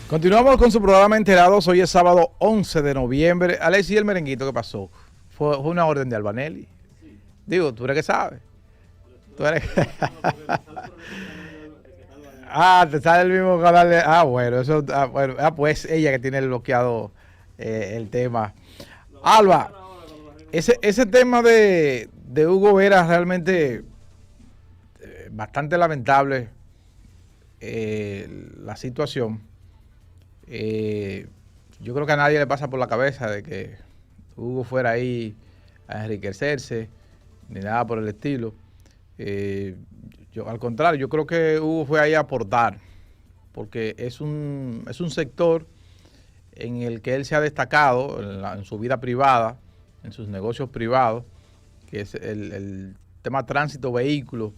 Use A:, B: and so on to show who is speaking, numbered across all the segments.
A: Continuamos con su programa Enterados. Hoy es sábado 11 de noviembre. Alexis, ¿y el merenguito qué pasó? ¿Fue una orden de Albanelli? Digo, tú eres que sabes. Tú eres te sale el mismo canal de... bueno, eso... bueno, pues ella que tiene bloqueado el tema. Alba, ese tema de Hugo Vera realmente bastante lamentable la situación. Yo creo que a nadie le pasa por la cabeza de que Hugo fuera ahí a enriquecerse, ni nada por el estilo. Yo, al contrario, yo creo que Hugo fue ahí a aportar, porque es un sector en el que él se ha destacado en su vida privada, en sus negocios privados, que es el tema tránsito vehículo.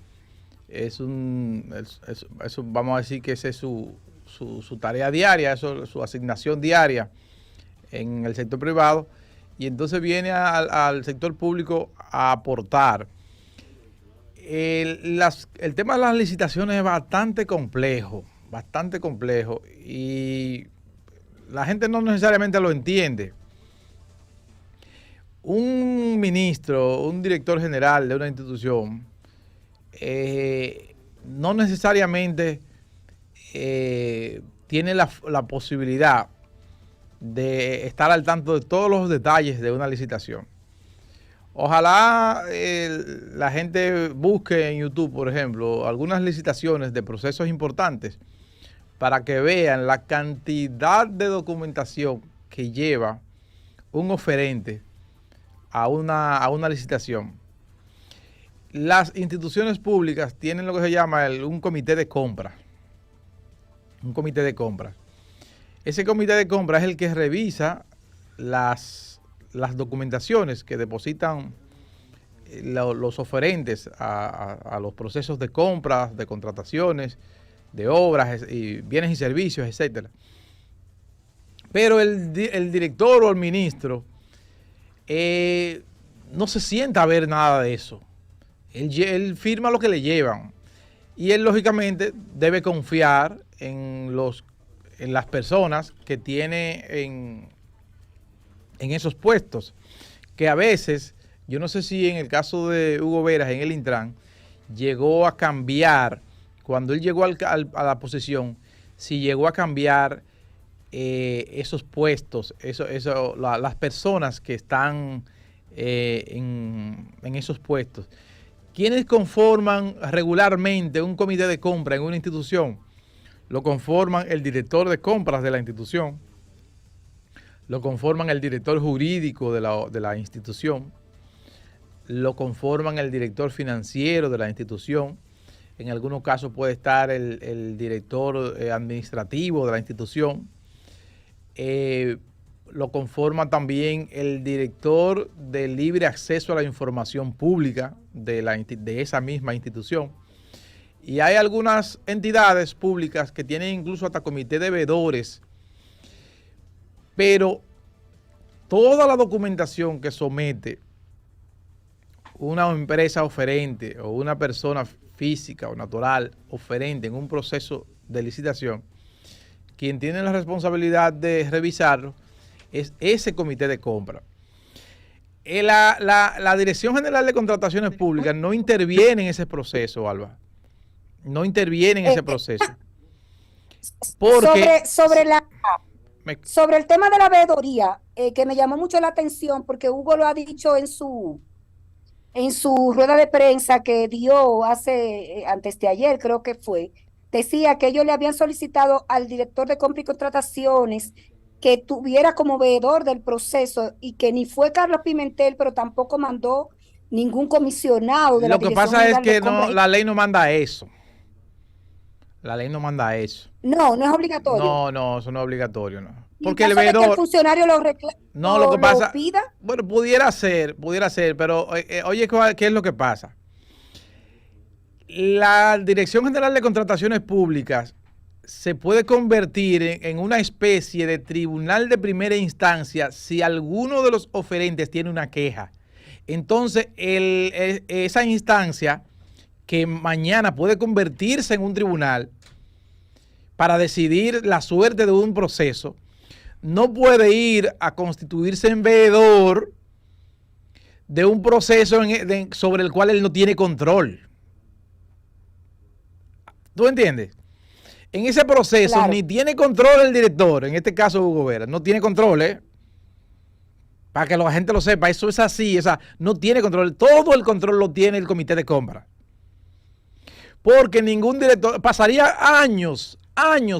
A: Vamos a decir que ese es su tarea diaria, su asignación diaria en el sector privado, y entonces viene al sector público a aportar. El tema de las licitaciones es bastante complejo, y la gente no necesariamente lo entiende. Un ministro, un director general de una institución, no necesariamente tiene la posibilidad de estar al tanto de todos los detalles de una licitación. Ojalá la gente busque en YouTube, por ejemplo, algunas licitaciones de procesos importantes para que vean la cantidad de documentación que lleva un oferente a una licitación. Las instituciones públicas tienen lo que se llama un comité de compra. Un comité de compra. Ese comité de compra es el que revisa las documentaciones que depositan los oferentes a los procesos de compras, de contrataciones, de obras, y bienes y servicios, etcétera. Pero el director o el ministro no se sienta a ver nada de eso. Él firma lo que le llevan, y él lógicamente debe confiar en las personas que tiene en esos puestos, que a veces, yo no sé si en el caso de Hugo Veras en el Intran llegó a cambiar, cuando él llegó a la posición, si llegó a cambiar esos puestos, las personas que están en esos puestos. ¿Quiénes conforman regularmente un comité de compra en una institución? Lo conforman el director de compras de la institución, lo conforman el director jurídico de la institución, lo conforman el director financiero de la institución, en algunos casos puede estar el director administrativo de la institución, lo conforma también el director de libre acceso a la información pública de esa misma institución. Y hay algunas entidades públicas que tienen incluso hasta comité de veedores, pero toda la documentación que somete una empresa oferente o una persona física o natural oferente en un proceso de licitación, quien tiene la responsabilidad de revisarlo es ese comité de compra. La Dirección General de Contrataciones Públicas no interviene en ese proceso, Alba. No interviene en ese proceso. Porque
B: sobre el tema de la veeduría, que me llamó mucho la atención, porque Hugo lo ha dicho en su rueda de prensa que dio antes de ayer, creo que fue, decía que ellos le habían solicitado al director de compra y contrataciones que tuviera como veedor del proceso, y que ni fue Carlos Pimentel, pero tampoco mandó ningún comisionado de la
A: lo que
B: Dirección
A: pasa es
B: General de
A: que
B: Compras.
A: la ley no manda eso. La ley no manda eso.
B: No, no es obligatorio.
A: No, eso no es obligatorio, no.
B: Y en
A: Porque el
B: caso de que el
A: veedor,
B: funcionario
A: no, lo que
B: lo
A: pasa,
B: pida.
A: bueno, pudiera ser, pero oye, ¿qué es lo que pasa? La Dirección General de Contrataciones Públicas se puede convertir en una especie de tribunal de primera instancia si alguno de los oferentes tiene una queja. Entonces, esa instancia, que mañana puede convertirse en un tribunal, para decidir la suerte de un proceso, no puede ir a constituirse en veedor de un proceso sobre el cual él no tiene control. ¿Tú entiendes? En ese proceso claro, ni tiene control el director, en este caso Hugo Vera, no tiene control, para que la gente lo sepa, eso es así, no tiene control, todo el control lo tiene el comité de compra. Porque ningún director, pasaría años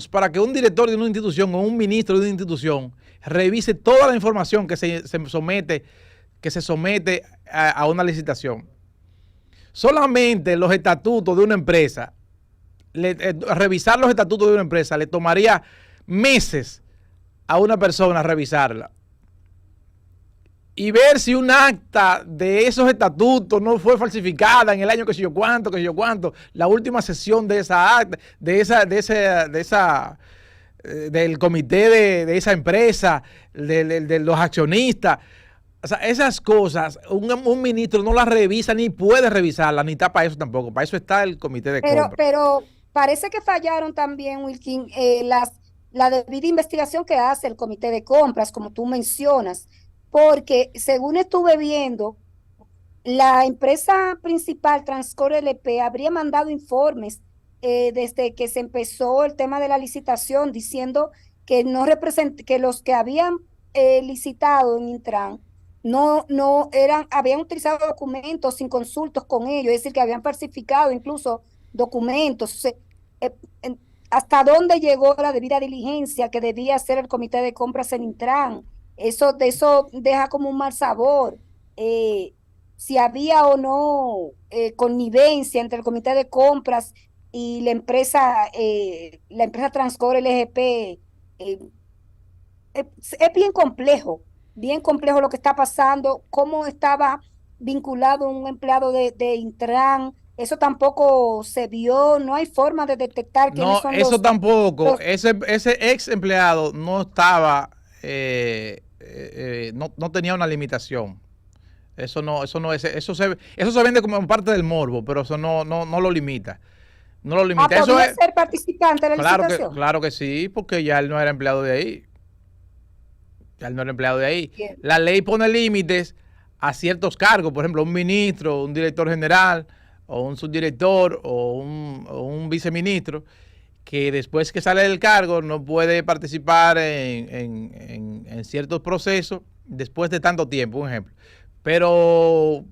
A: para que un director de una institución o un ministro de una institución revise toda la información que se somete a una licitación. Solamente los estatutos de una empresa, revisar los estatutos de una empresa le tomaría meses a una persona revisarla y ver si un acta de esos estatutos no fue falsificada en el año que sé yo cuánto, la última sesión de esa acta, del comité de esa empresa, de los accionistas. O sea, esas cosas, un ministro no las revisa ni puede revisarlas, ni está para eso tampoco. Para eso está el comité de compra.
B: Pero parece que fallaron también, Wilkin, la debida investigación que hace el comité de compras, como tú mencionas, porque según estuve viendo, la empresa principal, Transcore LP, habría mandado informes desde que se empezó el tema de la licitación, diciendo que que los que habían licitado en Intran habían utilizado documentos sin consultas con ellos, es decir, que habían falsificado incluso documentos. O sea, ¿hasta dónde llegó la debida diligencia que debía hacer el comité de compras en Intran? Eso deja como un mal sabor. Si había o no connivencia entre el comité de compras y la empresa Transcore LGP, es bien complejo lo que está pasando, cómo estaba vinculado un empleado de Intran. Eso tampoco se vio, no hay forma de detectar quiénes son
A: eso tampoco, ese ex empleado no estaba, no tenía una limitación. Eso se vende como parte del morbo, pero eso no lo limita. No lo limita.
B: ¿Podría ser participante de la licitación?
A: Claro que sí, porque ya él no era empleado de ahí. Bien. La ley pone límites a ciertos cargos, por ejemplo, un ministro, un director general, o un subdirector, o un viceministro, que después que sale del cargo no puede participar en ciertos procesos después de tanto tiempo, un ejemplo. Pero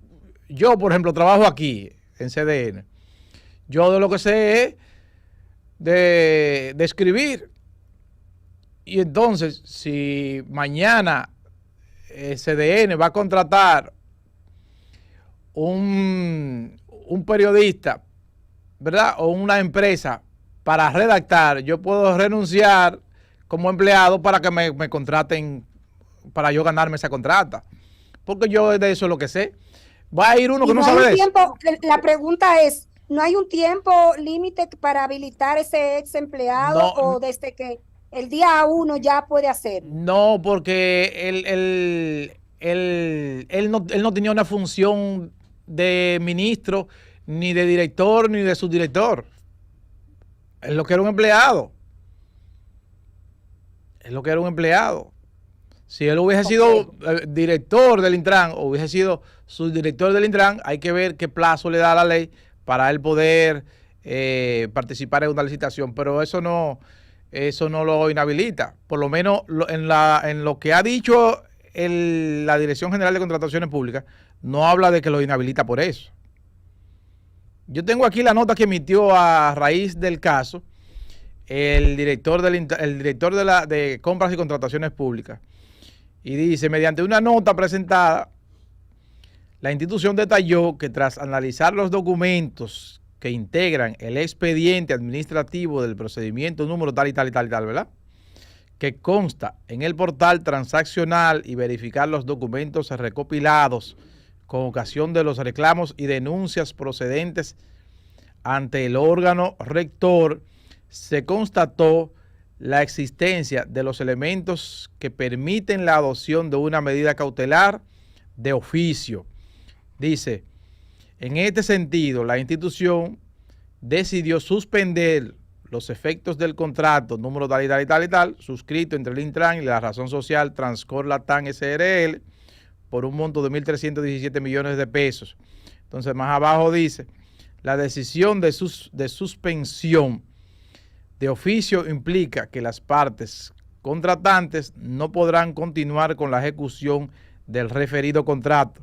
A: yo, por ejemplo, trabajo aquí en CDN. Yo de lo que sé es de escribir. Y entonces, si mañana CDN va a contratar un periodista, ¿verdad? O una empresa para redactar, yo puedo renunciar como empleado para que me contraten, para yo ganarme esa contrata. Porque yo de eso es lo que sé. Va a ir uno que no sabe de eso.
B: La pregunta es, ¿no hay un tiempo límite para habilitar ese ex empleado o desde que el día 1 ya puede hacer?
A: No, porque él no tenía una función de ministro, ni de director, ni de subdirector. Él lo que era un empleado. Si él hubiese sido director del Intran o hubiese sido subdirector del Intran, hay que ver qué plazo le da la ley para él poder participar en una licitación. Pero eso no lo inhabilita. Por lo menos en lo que ha dicho la Dirección General de Contrataciones Públicas, no habla de que lo inhabilita por eso. Yo tengo aquí la nota que emitió a raíz del caso el director de Compras y Contrataciones Públicas. Y dice, mediante una nota presentada, la institución detalló que tras analizar los documentos que integran el expediente administrativo del procedimiento número tal y tal y tal y tal, ¿verdad? Que consta en el portal transaccional y verificar los documentos recopilados con ocasión de los reclamos y denuncias procedentes ante el órgano rector, se constató la existencia de los elementos que permiten la adopción de una medida cautelar de oficio. Dice, en este sentido, la institución decidió suspender los efectos del contrato número tal y tal y tal y tal, suscrito entre el Intran y la razón social Transcor Latam SRL por un monto de 1.317 millones de pesos. Entonces más abajo dice, la decisión de suspensión de oficio implica que las partes contratantes no podrán continuar con la ejecución del referido contrato.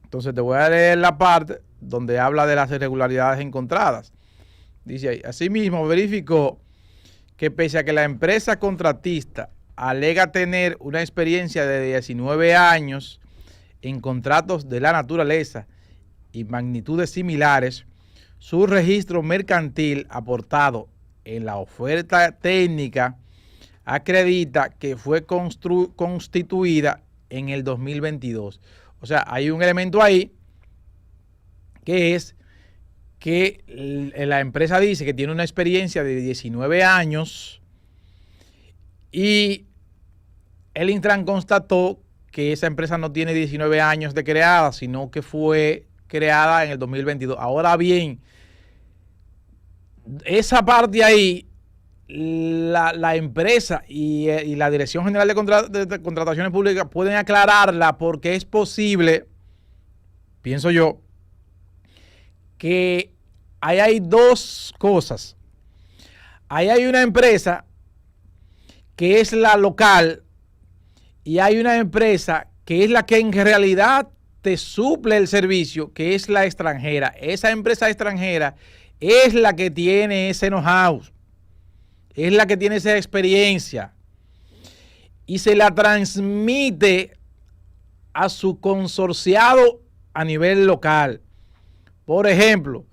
A: Entonces te voy a leer la parte donde habla de las irregularidades encontradas. Dice ahí, asimismo verificó que pese a que la empresa contratista alega tener una experiencia de 19 años en contratos de la naturaleza y magnitudes similares, su registro mercantil aportado en la oferta técnica acredita que fue constituida en el 2022. O sea, hay un elemento ahí que es que la empresa dice que tiene una experiencia de 19 años y el Intran constató que esa empresa no tiene 19 años de creada, sino que fue creada en el 2022. Ahora bien, esa parte ahí, la empresa y la Dirección General de Contrataciones Públicas pueden aclararla porque es posible, pienso yo, que ahí hay dos cosas. Ahí hay una empresa que es la local y hay una empresa que es la que en realidad te suple el servicio, que es la extranjera. Esa empresa extranjera es la que tiene ese know-how, es la que tiene esa experiencia y se la transmite a su consorciado a nivel local. Por ejemplo,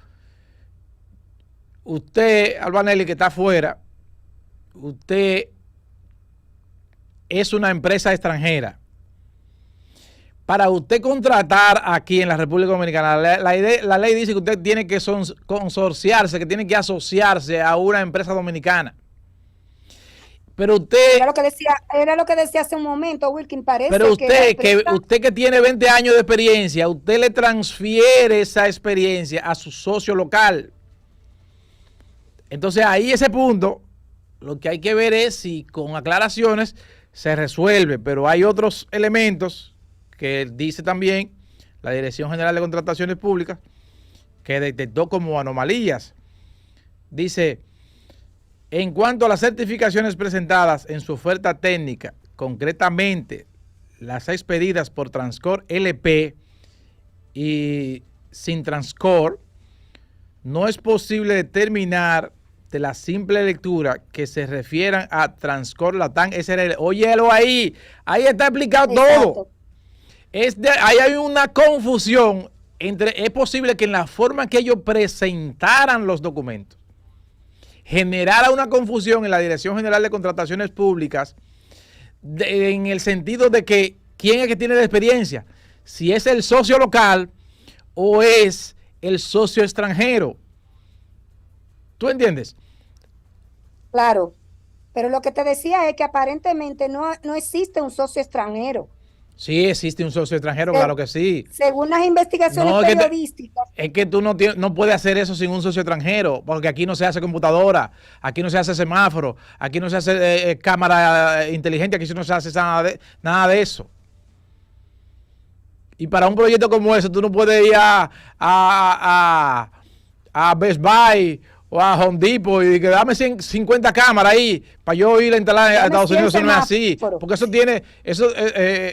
A: usted, Albanelli, que está afuera, usted es una empresa extranjera. Para usted contratar aquí en la República Dominicana, la ley dice que usted tiene que consorciarse, que tiene que asociarse a una empresa dominicana. Pero usted...
B: Era lo que decía hace un momento, Wilkin, parece
A: pero usted,
B: empresa,
A: usted que tiene 20 años de experiencia, usted le transfiere esa experiencia a su socio local. Entonces ahí ese punto, lo que hay que ver es si con aclaraciones se resuelve, pero hay otros elementos que dice también la Dirección General de Contrataciones Públicas que detectó como anomalías. Dice, en cuanto a las certificaciones presentadas en su oferta técnica, concretamente las expedidas por Transcor LP y sin Transcor, no es posible determinar de la simple lectura que se refieran a Transcor Latam SRL. Óyelo ahí está explicado. Exacto. Todo. Ahí hay una confusión entre, es posible que en la forma que ellos presentaran los documentos generara una confusión en la Dirección General de Contrataciones Públicas en el sentido de que quién es que tiene la experiencia, si es el socio local o es el socio extranjero. ¿Tú entiendes?
B: Claro, pero lo que te decía es que aparentemente no existe un socio extranjero.
A: Sí, existe un socio extranjero, claro que sí.
B: Según las investigaciones periodísticas.
A: Es que tú no puedes hacer eso sin un socio extranjero, porque aquí no se hace computadora, aquí no se hace semáforo, aquí no se hace cámara inteligente, aquí no se hace nada de eso. Y para un proyecto como ese, tú no puedes ir a Best Buy o a Home Depot y que dame 50 cámaras ahí para yo ir a instalar a Estados Unidos. Eso no es así, porque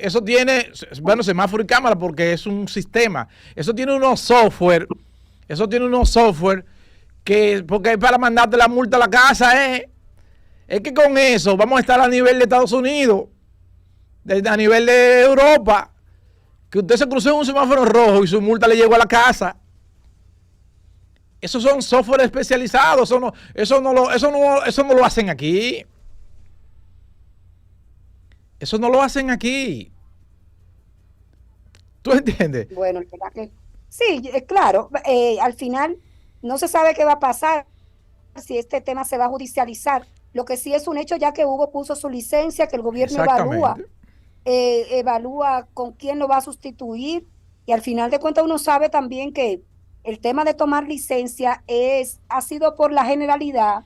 A: eso tiene, bueno, semáforo y cámara porque es un sistema. Eso tiene unos software, que, porque es para mandarte la multa a la casa, es que con eso vamos a estar a nivel de Estados Unidos, a nivel de Europa, que usted se cruzó en un semáforo rojo y su multa le llegó a la casa. Esos son software especializados, eso no lo hacen aquí. Eso no lo hacen aquí. ¿Tú entiendes?
B: Bueno, sí, claro. Al final no se sabe qué va a pasar, si este tema se va a judicializar. Lo que sí es un hecho ya que Hugo puso su licencia, que el gobierno evalúa con quién lo va a sustituir, y al final de cuentas uno sabe también que el tema de tomar licencia ha sido por la generalidad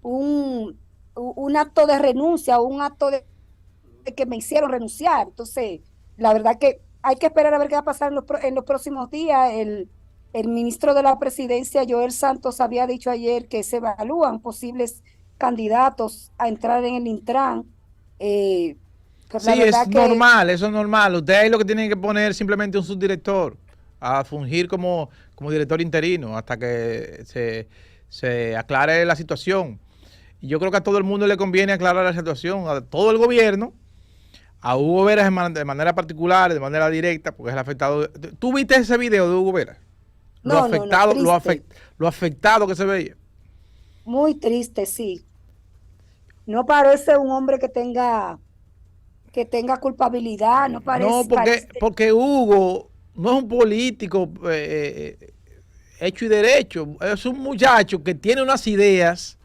B: un acto de renuncia, un acto de que me hicieron renunciar. Entonces, la verdad que hay que esperar a ver qué va a pasar en los próximos días. El ministro de la Presidencia, Joel Santos, había dicho ayer que se evalúan posibles candidatos a entrar en el Intran.
A: Sí, es normal, eso es normal. Usted ahí lo que tiene que poner simplemente un subdirector a fungir como director interino hasta que se aclare la situación. Y yo creo que a todo el mundo le conviene aclarar la situación, a todo el gobierno, a Hugo Veras de manera particular, de manera directa, porque es el afectado. ¿Tú viste ese video de Hugo Veras? Lo afectado, lo afectado que se veía.
B: Muy triste, sí. No parece un hombre que tenga culpabilidad, no parece.
A: No, porque Hugo no es un político hecho y derecho, es un muchacho que tiene unas ideas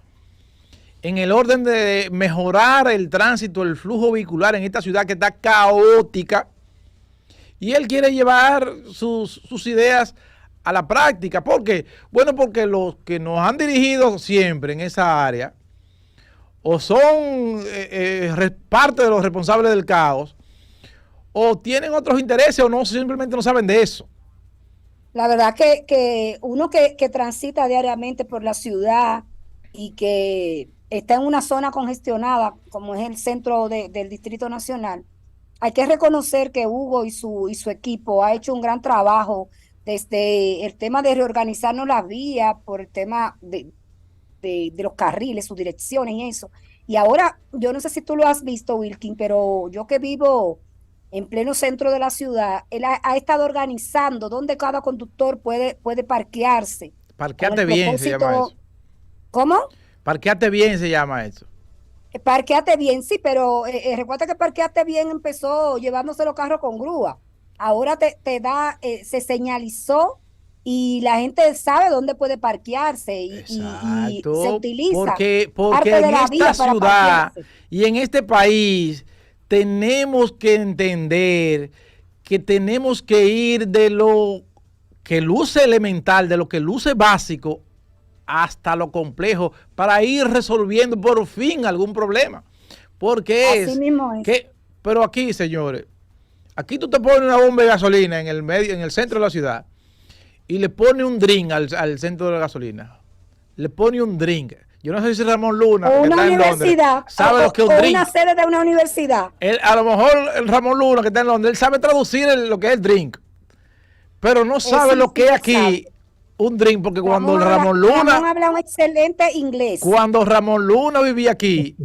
A: en el orden de mejorar el tránsito, el flujo vehicular en esta ciudad que está caótica, y él quiere llevar sus ideas a la práctica. ¿Por qué? Bueno, porque los que nos han dirigido siempre en esa área o son parte de los responsables del caos, o tienen otros intereses, o no, simplemente no saben de eso.
B: La verdad que uno que transita diariamente por la ciudad y que está en una zona congestionada, como es el centro del Distrito Nacional, hay que reconocer que Hugo y su equipo ha hecho un gran trabajo desde el tema de reorganizarnos las vías, por el tema de los carriles, sus direcciones y eso. Y ahora, yo no sé si tú lo has visto, Wilkin, pero yo que vivo en pleno centro de la ciudad, él ha estado organizando donde cada conductor puede parquearse.
A: Parqueate bien se llama eso.
B: ¿Cómo?
A: Parqueate bien se llama eso.
B: Parqueate bien, sí, pero recuerda que Parqueate bien empezó llevándose los carros con grúa. Ahora se señalizó y la gente sabe dónde puede parquearse y se utiliza
A: porque en esta ciudad y en este país tenemos que entender que tenemos que ir de lo que luce elemental, de lo que luce básico, hasta lo complejo, para ir resolviendo por fin algún problema. Porque
B: así mismo es.
A: Pero aquí, señores, aquí tú te pones una bomba de gasolina en el centro de la ciudad, y le pone un drink al centro de la gasolina. Le pone un drink. Yo no sé si Ramón Luna,
B: o una universidad,
A: sabe lo que es un drink.
B: O una sede de una universidad.
A: A lo mejor el Ramón Luna, que está en Londres, él sabe traducir lo que es drink, pero no sabe lo que es aquí un drink, porque cuando Ramón Luna
B: habla un excelente inglés.
A: Cuando Ramón Luna vivía aquí,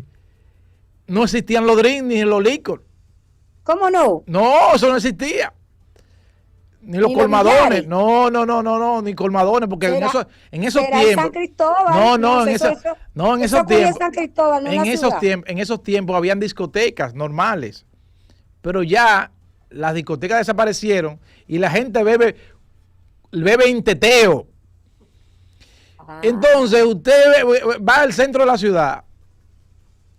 A: no existían los drinks ni los licor.
B: ¿Cómo no?
A: No, eso no existía. Ni los colmadones. No, ni colmadones, porque en esos tiempos.
B: San Cristóbal,
A: en esos tiempos habían discotecas normales. Pero ya las discotecas desaparecieron y la gente bebe en teteo. Entonces usted va al centro de la ciudad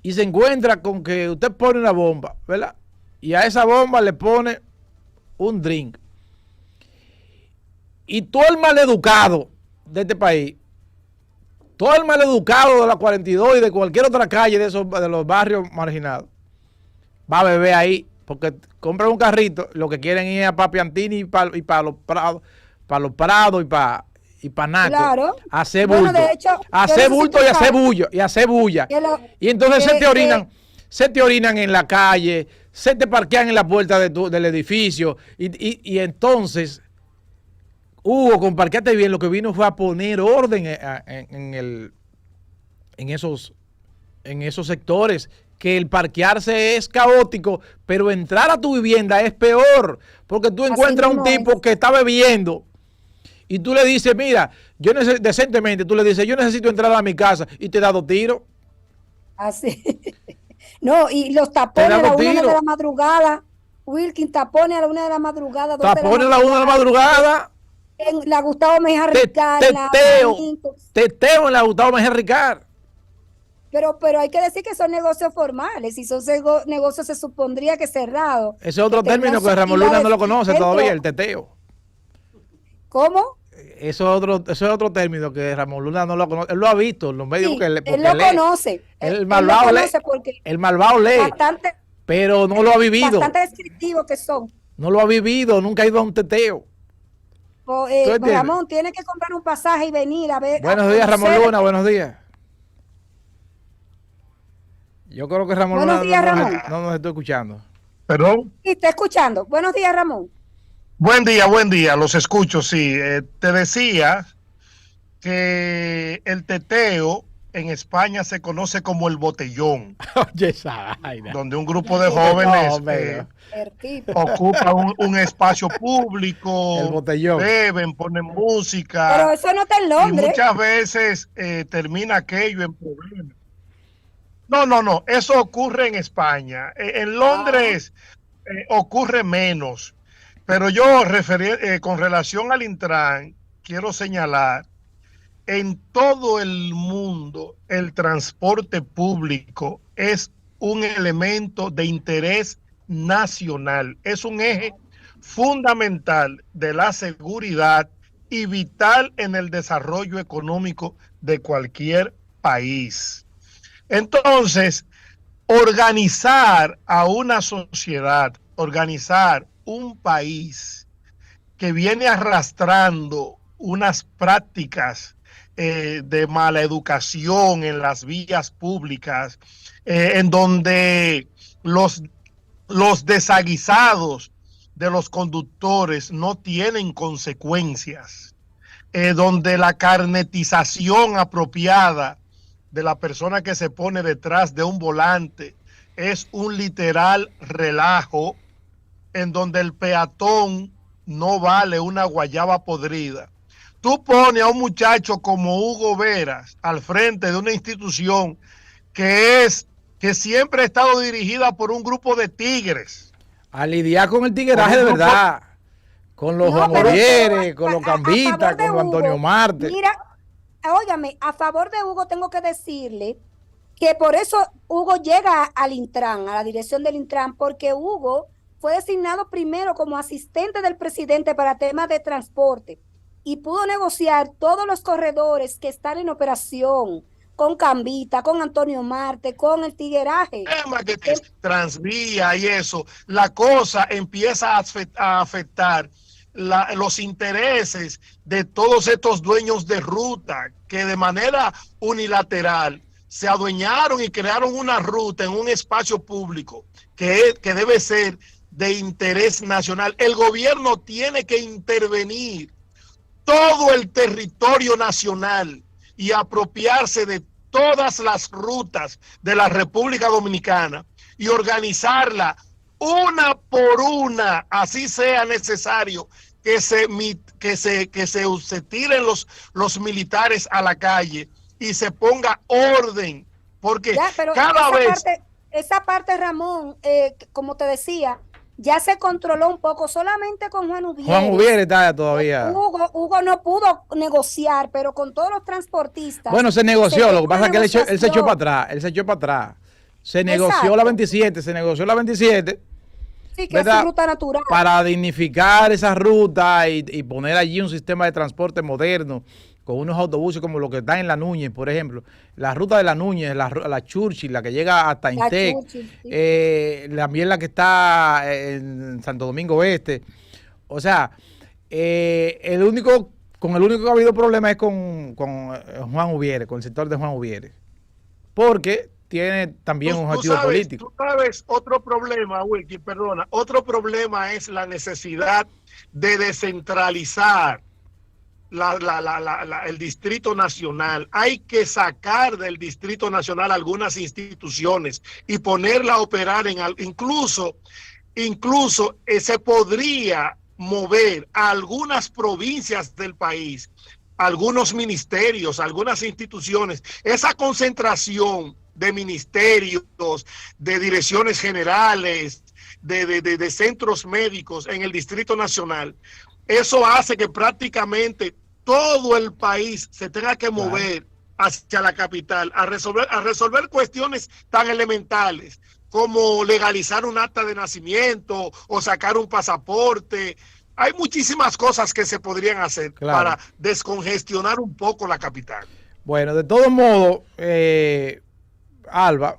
A: y se encuentra con que usted pone una bomba, ¿verdad? Y a esa bomba le pone un drink. Y todo el maleducado de este país, todo el maleducado de la 42 y de cualquier otra calle de los barrios marginados, va a beber ahí, porque compran un carrito, lo que quieren ir a Papiantini y para los Prados, y para Naco,
B: claro.
A: A hacer bulto, y hacer bulla. Y entonces se te orinan en la calle, se te parquean en la puerta del edificio, y entonces Hugo, con Parqueate bien, lo que vino fue a poner orden en esos sectores, que el parquearse es caótico, pero entrar a tu vivienda es peor, porque tú encuentras un tipo que está bebiendo y tú le dices, mira, decentemente, tú le dices, yo necesito entrar a mi casa, y te da 2 tiros.
B: Así. No, y los tapones a la 1 de la madrugada, Wilkin, tapones a la 1 de la madrugada.
A: Tapones a la 1 de la madrugada.
B: En la Gustavo Mejía Ricard.
A: Teteo en la Gustavo Mejía Ricard.
B: Pero hay que decir que son negocios formales, y son negocios se supondría que cerrados.
A: Ese es otro término que Ramón Luna no lo conoce todavía, el teteo.
B: ¿Cómo?
A: Eso es otro término que Ramón Luna no lo conoce. Él lo ha visto en los medios
B: Sí,
A: porque
B: él lo
A: lee.
B: conoce.
A: El malvado lee.
B: Porque
A: El malvado lee.
B: bastante,
A: pero no lo ha vivido.
B: Bastante descriptivos que son.
A: No lo ha vivido, nunca ha ido a un teteo.
B: Ramón tiene que comprar un pasaje y venir a ver.
A: Buenos días, Ramón Luna, buenos días. Yo creo que Ramón
B: Buenos días,
A: Luna
B: Ramón.
A: no nos está escuchando.
C: ¿Perdón?
B: Sí, está escuchando. Buenos días, Ramón.
C: Buen día, los escucho, sí. Te decía que el teteo en España se conoce como el botellón.
A: Oye, esa vaina.
C: Donde un grupo de jóvenes ocupa un espacio público,
A: el botellón,
C: beben, ponen música.
B: Pero eso no está en Londres.
C: Y muchas veces termina aquello en problemas. No, eso ocurre en España. En Londres ocurre menos. Pero yo, con relación al Intran, quiero señalar, en todo el mundo el transporte público es un elemento de interés nacional, es un eje fundamental de la seguridad y vital en el desarrollo económico de cualquier país. Entonces, organizar a una sociedad, organizar un país que viene arrastrando unas prácticas de mala educación en las vías públicas, en donde los desaguisados de los conductores no tienen consecuencias, donde la carnetización apropiada de la persona que se pone detrás de un volante es un literal relajo, en donde el peatón no vale una guayaba podrida. Tú pones a un muchacho como Hugo Veras al frente de una institución que siempre ha estado dirigida por un grupo de tigres.
A: A lidiar con el tigueraje de verdad, con los Juan Ovieres, con los Cambitas, con los Antonio Marte.
B: Mira, óigame, a favor de Hugo tengo que decirle que por eso Hugo llega al Intran, a la dirección del Intran, porque Hugo fue designado primero como asistente del presidente para temas de transporte y pudo negociar todos los corredores que están en operación con Cambita, con Antonio Marte, con el tigueraje.
C: Que Transvía y eso, la cosa empieza a afectar los intereses de todos estos dueños de ruta que de manera unilateral se adueñaron y crearon una ruta en un espacio público que debe ser de interés nacional. El gobierno tiene que intervenir todo el territorio nacional y apropiarse de todas las rutas de la República Dominicana y organizarla una por una, así sea necesario, que se tiren los militares a la calle y se ponga orden, porque
B: ya, pero
C: cada vez...
B: esa parte, Ramón, como te decía, ya se controló un poco, solamente con Juan Ovieres.
A: Juan Ovieres está todavía.
B: Hugo no pudo negociar, pero con todos los transportistas.
A: Bueno, se negoció, lo que pasa es que él se echó para atrás, Se negoció la 27,
B: Sí, que es su ruta natural.
A: Para dignificar esa ruta y poner allí un sistema de transporte moderno, con unos autobuses como los que están en La Núñez, por ejemplo. La ruta de La Núñez, la Churchill, la que llega hasta Intec, también la que está en Santo Domingo Este. O sea, el único que ha habido problema es con Juan Ovieres, con el sector de Juan Ovieres. Porque tiene también un objetivo político.
C: Tú sabes, otro problema, Wilkie, perdona, otro problema es la necesidad de descentralizar el Distrito Nacional. Hay que sacar del Distrito Nacional algunas instituciones y ponerla a operar incluso se podría mover a algunas provincias del país, algunos ministerios, algunas instituciones. Esa concentración de ministerios, de direcciones generales, de centros médicos en el Distrito Nacional, eso hace que prácticamente todo el país se tenga que mover hacia la capital a resolver cuestiones tan elementales como legalizar un acta de nacimiento o sacar un pasaporte Hay muchísimas cosas que se podrían hacer para descongestionar un poco la capital.
A: Bueno, de todos modos, Alba,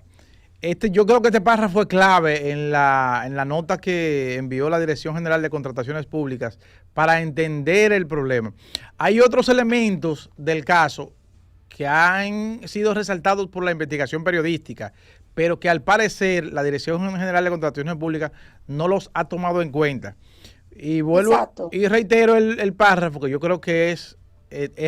A: yo creo que este párrafo fue clave en la nota que envió la Dirección General de Contrataciones Públicas para entender el problema. Hay otros elementos del caso que han sido resaltados por la investigación periodística, pero que al parecer la Dirección General de Contrataciones Públicas no los ha tomado en cuenta. Y vuelvo y reitero el párrafo, que yo creo que es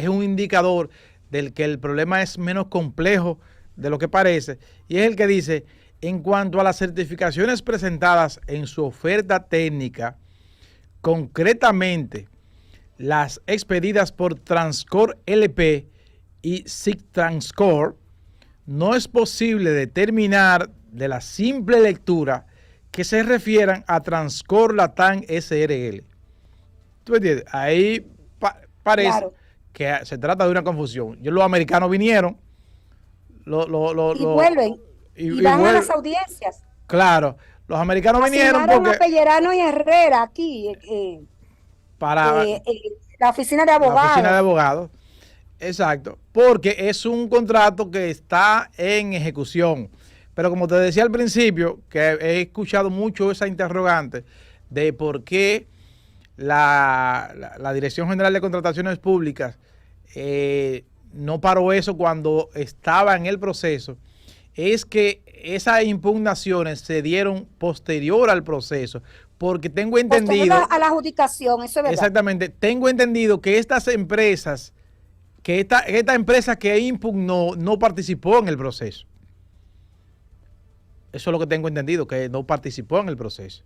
A: un indicador del que el problema es menos complejo de lo que parece, y es el que dice: en cuanto a las certificaciones presentadas en su oferta técnica, concretamente las expedidas por Transcore LP y SIG Transcore, no es posible determinar de la simple lectura que se refieran a Transcore Latam SRL. ¿Tú entiendes? Ahí parece que se trata de una confusión. Los americanos vinieron, y
B: vuelven, y van a las audiencias.
A: Claro, los americanos vinieron porque...
B: a Pellerano y Herrera aquí,
A: para
B: la oficina de abogados.
A: La oficina de abogados, exacto, porque es un contrato que está en ejecución. Pero como te decía al principio, que he escuchado mucho esa interrogante de por qué la Dirección General de Contrataciones Públicas no paró eso cuando estaba en el proceso, es que esas impugnaciones se dieron posterior al proceso, porque tengo entendido...
B: Posterior a la adjudicación, eso es verdad.
A: Exactamente, tengo entendido que estas empresas, que esta empresa que impugnó no participó en el proceso. Eso es lo que tengo entendido, que no participó en el proceso.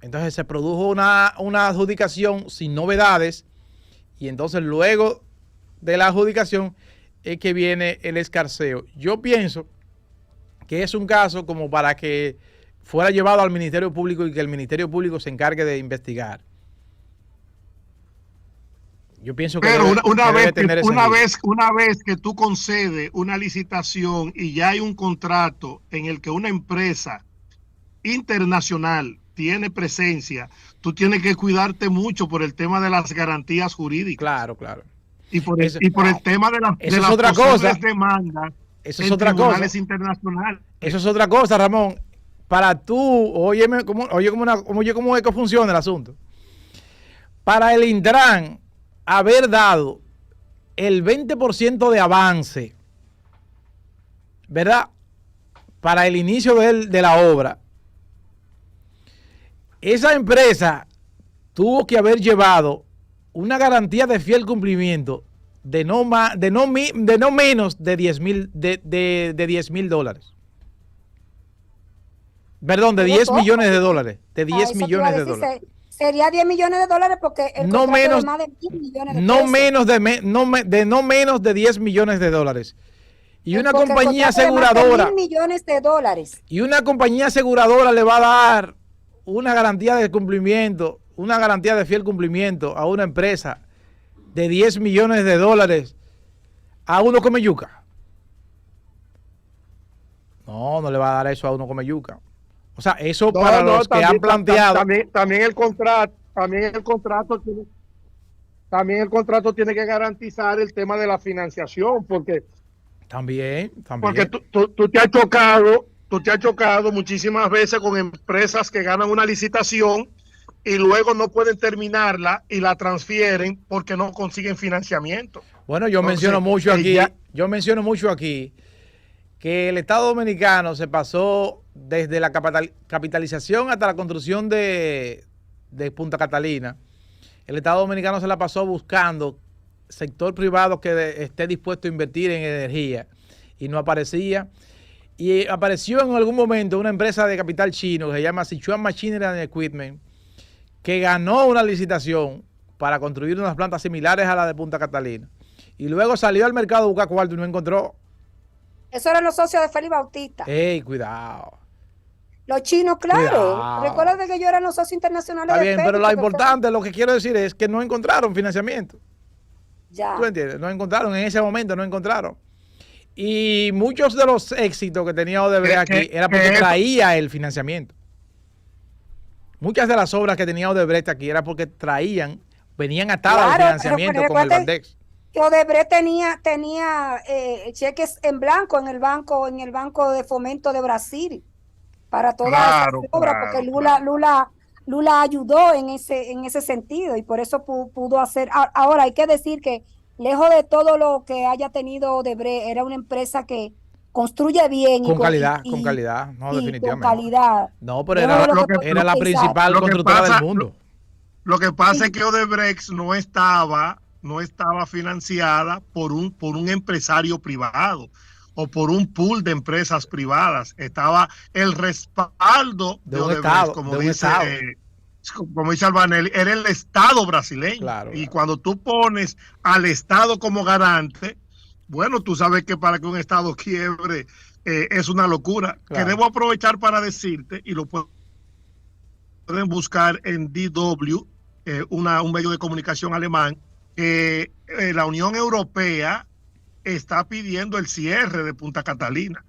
A: Entonces se produjo una adjudicación sin novedades, y entonces luego de la adjudicación es que viene el escarceo. Yo pienso que es un caso como para que fuera llevado al Ministerio Público y que el Ministerio Público se encargue de investigar. Yo pienso que
C: pero una vez que tú concedes una licitación y ya hay un contrato en el que una empresa internacional tiene presencia, tú tienes que cuidarte mucho por el tema de las garantías jurídicas.
A: Claro, claro.
C: Y por el tema de las demandas.
A: Eso es otra cosa.
C: Internacionales.
A: Eso es otra cosa, Ramón. Para tú, oye cómo es que funciona el asunto. Para el Intran haber dado el 20% de avance, ¿verdad?, para el inicio de la obra, esa empresa tuvo que haber llevado una garantía de fiel cumplimiento de no menos de $10,000. Perdón, de 10 millones de dólares. De 10 millones de dólares.
B: Sería 10 millones de dólares porque el
A: no menos,
B: de más de 10 millones de
A: no
B: pesos.
A: no menos de 10 millones de dólares. Y una compañía aseguradora.
B: $1,000 millones de dólares.
A: Y una compañía aseguradora le va a dar una garantía de cumplimiento, una garantía de fiel cumplimiento a una empresa de 10 millones de dólares a uno come yuca. No le va a dar eso a uno come yuca. O sea, eso para los que han planteado.
C: También el contrato tiene que garantizar el tema de la financiación, porque
A: también.
C: Porque tú te has chocado muchísimas veces con empresas que ganan una licitación y luego no pueden terminarla y la transfieren porque no consiguen financiamiento.
A: Bueno, yo menciono mucho aquí que el Estado Dominicano se pasó desde la capitalización hasta la construcción de Punta Catalina. El Estado Dominicano se la pasó buscando sector privado que esté dispuesto a invertir en energía y no aparecía. Y apareció en algún momento una empresa de capital chino que se llama Sichuan Machinery and Equipment, que ganó una licitación para construir unas plantas similares a la de Punta Catalina. Y luego salió al mercado a buscar cuarto y no encontró.
B: Eso eran los socios de Félix Bautista.
A: ¡Ey, cuidado!
B: Los chinos, claro. Recuerda que ellos eran los socios internacionales.
A: Está bien, pero lo importante, lo que quiero decir es que no encontraron financiamiento.
B: Ya.
A: ¿Tú entiendes? No encontraron, en ese momento no encontraron. Y muchos de los éxitos que tenía Odebrecht aquí era porque traía el financiamiento. muchas de las obras que tenía Odebrecht aquí era porque venían atadas al
B: Claro,
A: financiamiento
B: pero
A: con el
B: recuerden
A: Bandex.
B: que Odebrecht tenía cheques en blanco en el Banco de Fomento de Brasil para todas esas
C: Claro,
B: obras, porque
C: claro, claro.
B: Lula ayudó en ese sentido y por eso pudo hacer. Ahora hay que decir que lejos de todo lo que haya tenido Odebrecht, era una empresa que construye bien
A: Con calidad, no,
B: y con
A: definitivamente.
B: calidad.
A: No, pero
B: Lejos de lo que
A: era
B: podemos
A: la
B: pensar.
A: principal constructora del mundo.
C: Lo que pasa es
B: Sí,
C: que Odebrecht no estaba financiada por un empresario privado o por un pool de empresas privadas. Estaba el respaldo
A: De
C: de
A: un
C: Odebrecht,
A: estado, de un estado.
C: como dice Albanelli, era el Estado brasileño.
A: Claro,
C: Y
A: claro.
C: cuando tú pones al Estado como garante, bueno, tú sabes que para que un Estado quiebre es una locura. Que
A: Claro.
C: debo aprovechar para decirte, y lo pueden buscar en DW, un medio de comunicación alemán, que la Unión Europea está pidiendo el cierre de Punta Catalina.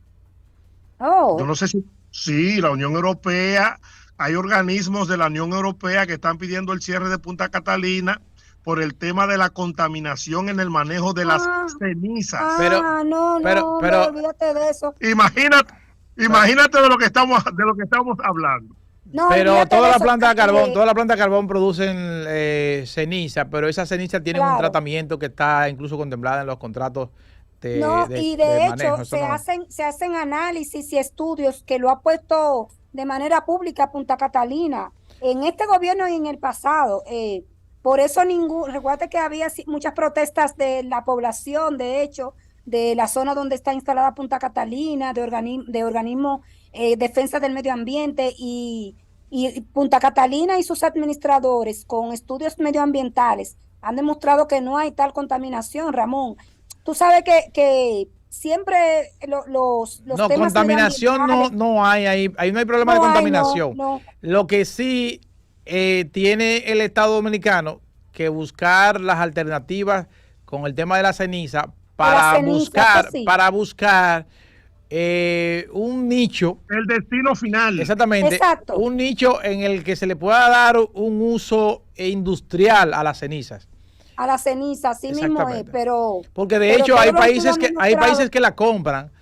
C: Yo
B: oh,
C: no sé si sí, la Unión Europea, hay organismos de la Unión Europea que están pidiendo el cierre de Punta Catalina por el tema de la contaminación en el manejo de las
B: ah,
C: cenizas.
A: Pero,
B: no, hombre,
A: pero,
B: olvídate de eso.
C: Imagínate,
A: pero,
C: imagínate de lo que estamos hablando.
B: No,
A: pero
B: olvídate de eso.
A: toda la planta de carbón producen ceniza, pero esa ceniza tiene un
B: Claro.
A: tratamiento que está incluso contemplado en los contratos
B: No, y
A: de
B: de
A: manejo.
B: hecho
A: Eso no.
B: se hacen análisis y estudios que lo ha puesto de manera pública Punta Catalina en este gobierno y en el pasado. Por eso recuerda que había muchas protestas de la población, de hecho, de la zona donde está instalada Punta Catalina, de organismo defensa del medio ambiente y Punta Catalina y sus administradores con estudios medioambientales han demostrado que no hay tal contaminación, Ramón. Tú sabes que siempre los
A: No,
B: temas
A: contaminación
B: medioambientales
A: no hay ahí no hay problema de
B: no hay,
A: contaminación.
B: no.
A: Lo que sí tiene el Estado Dominicano que buscar las alternativas con el tema de la ceniza
B: La ceniza, eso sí.
A: para buscar un nicho,
C: El destino final.
A: exactamente,
B: Exacto.
A: un nicho en el que se le pueda dar un uso industrial a las cenizas.
B: A la ceniza, así mismo es, pero
A: porque de
B: pero
A: hecho
B: todos
A: hay
B: los
A: países
B: estudios han
A: hay
B: demostrado.
A: países que la compran.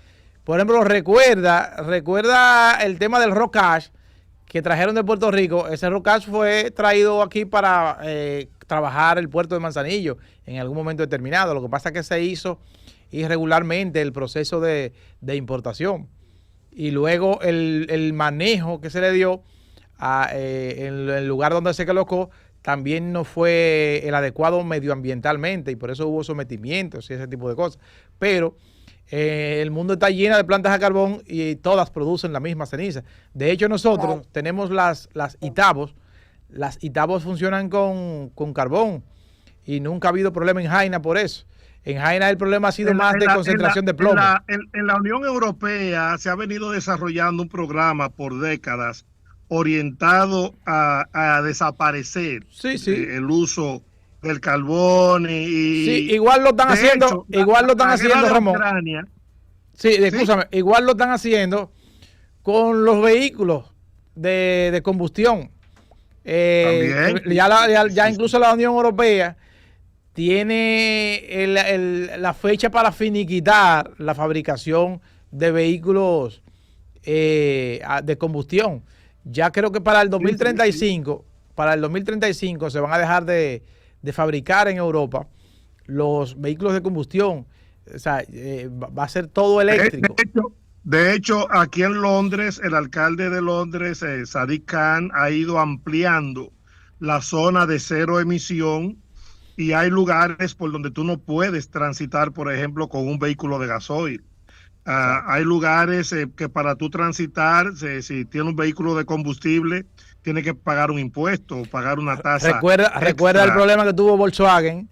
A: Por ejemplo, recuerda el tema del rock ash que trajeron de Puerto Rico. Ese rock ash fue traído aquí para trabajar el puerto de Manzanillo en algún momento determinado. Lo que pasa es que se hizo irregularmente el proceso de importación. Y luego el manejo que se le dio en el lugar donde se colocó también no fue el adecuado medioambientalmente y por eso hubo sometimientos y ese tipo de cosas. Pero el mundo está lleno de plantas a carbón y todas producen la misma ceniza. De hecho, nosotros tenemos las Itabos. Las Itabos funcionan con carbón y nunca ha habido problema en Jaina por eso. En Jaina el problema ha sido más de concentración de plomo.
C: En la Unión Europea se ha venido desarrollando un programa por décadas orientado a desaparecer el uso del carbón
A: sí, igual lo están haciendo, Ramón.
C: Ucrania,
A: sí, escúchame, igual lo están haciendo con los vehículos de combustión. Ya incluso la Unión Europea tiene la fecha para finiquitar la fabricación de vehículos de combustión. Ya creo que para el 2035, se van a dejar de fabricar en Europa los vehículos de combustión. O sea, va a ser todo eléctrico.
C: De hecho, aquí en Londres, el alcalde de Londres, Sadiq Khan, ha ido ampliando la zona de cero emisión y hay lugares por donde tú no puedes transitar, por ejemplo, con un vehículo de gasoil. Hay lugares que para tú transitar, si tienes un vehículo de combustible, tienes que pagar un impuesto, pagar una tasa.
A: Recuerda el problema que tuvo Volkswagen.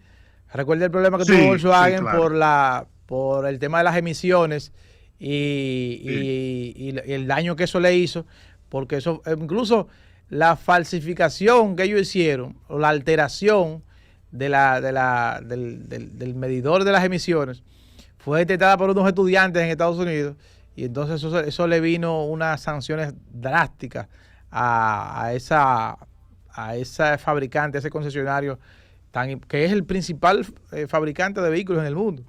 A: Recuerda el problema que tuvo Volkswagen, sí, claro, por el tema de las emisiones y el daño que eso le hizo, porque eso, incluso la falsificación que ellos hicieron, o la alteración del medidor de las emisiones, fue detectada por unos estudiantes en Estados Unidos y entonces eso le vino unas sanciones drásticas a esa fabricante, a ese concesionario, que es el principal fabricante de vehículos en el mundo.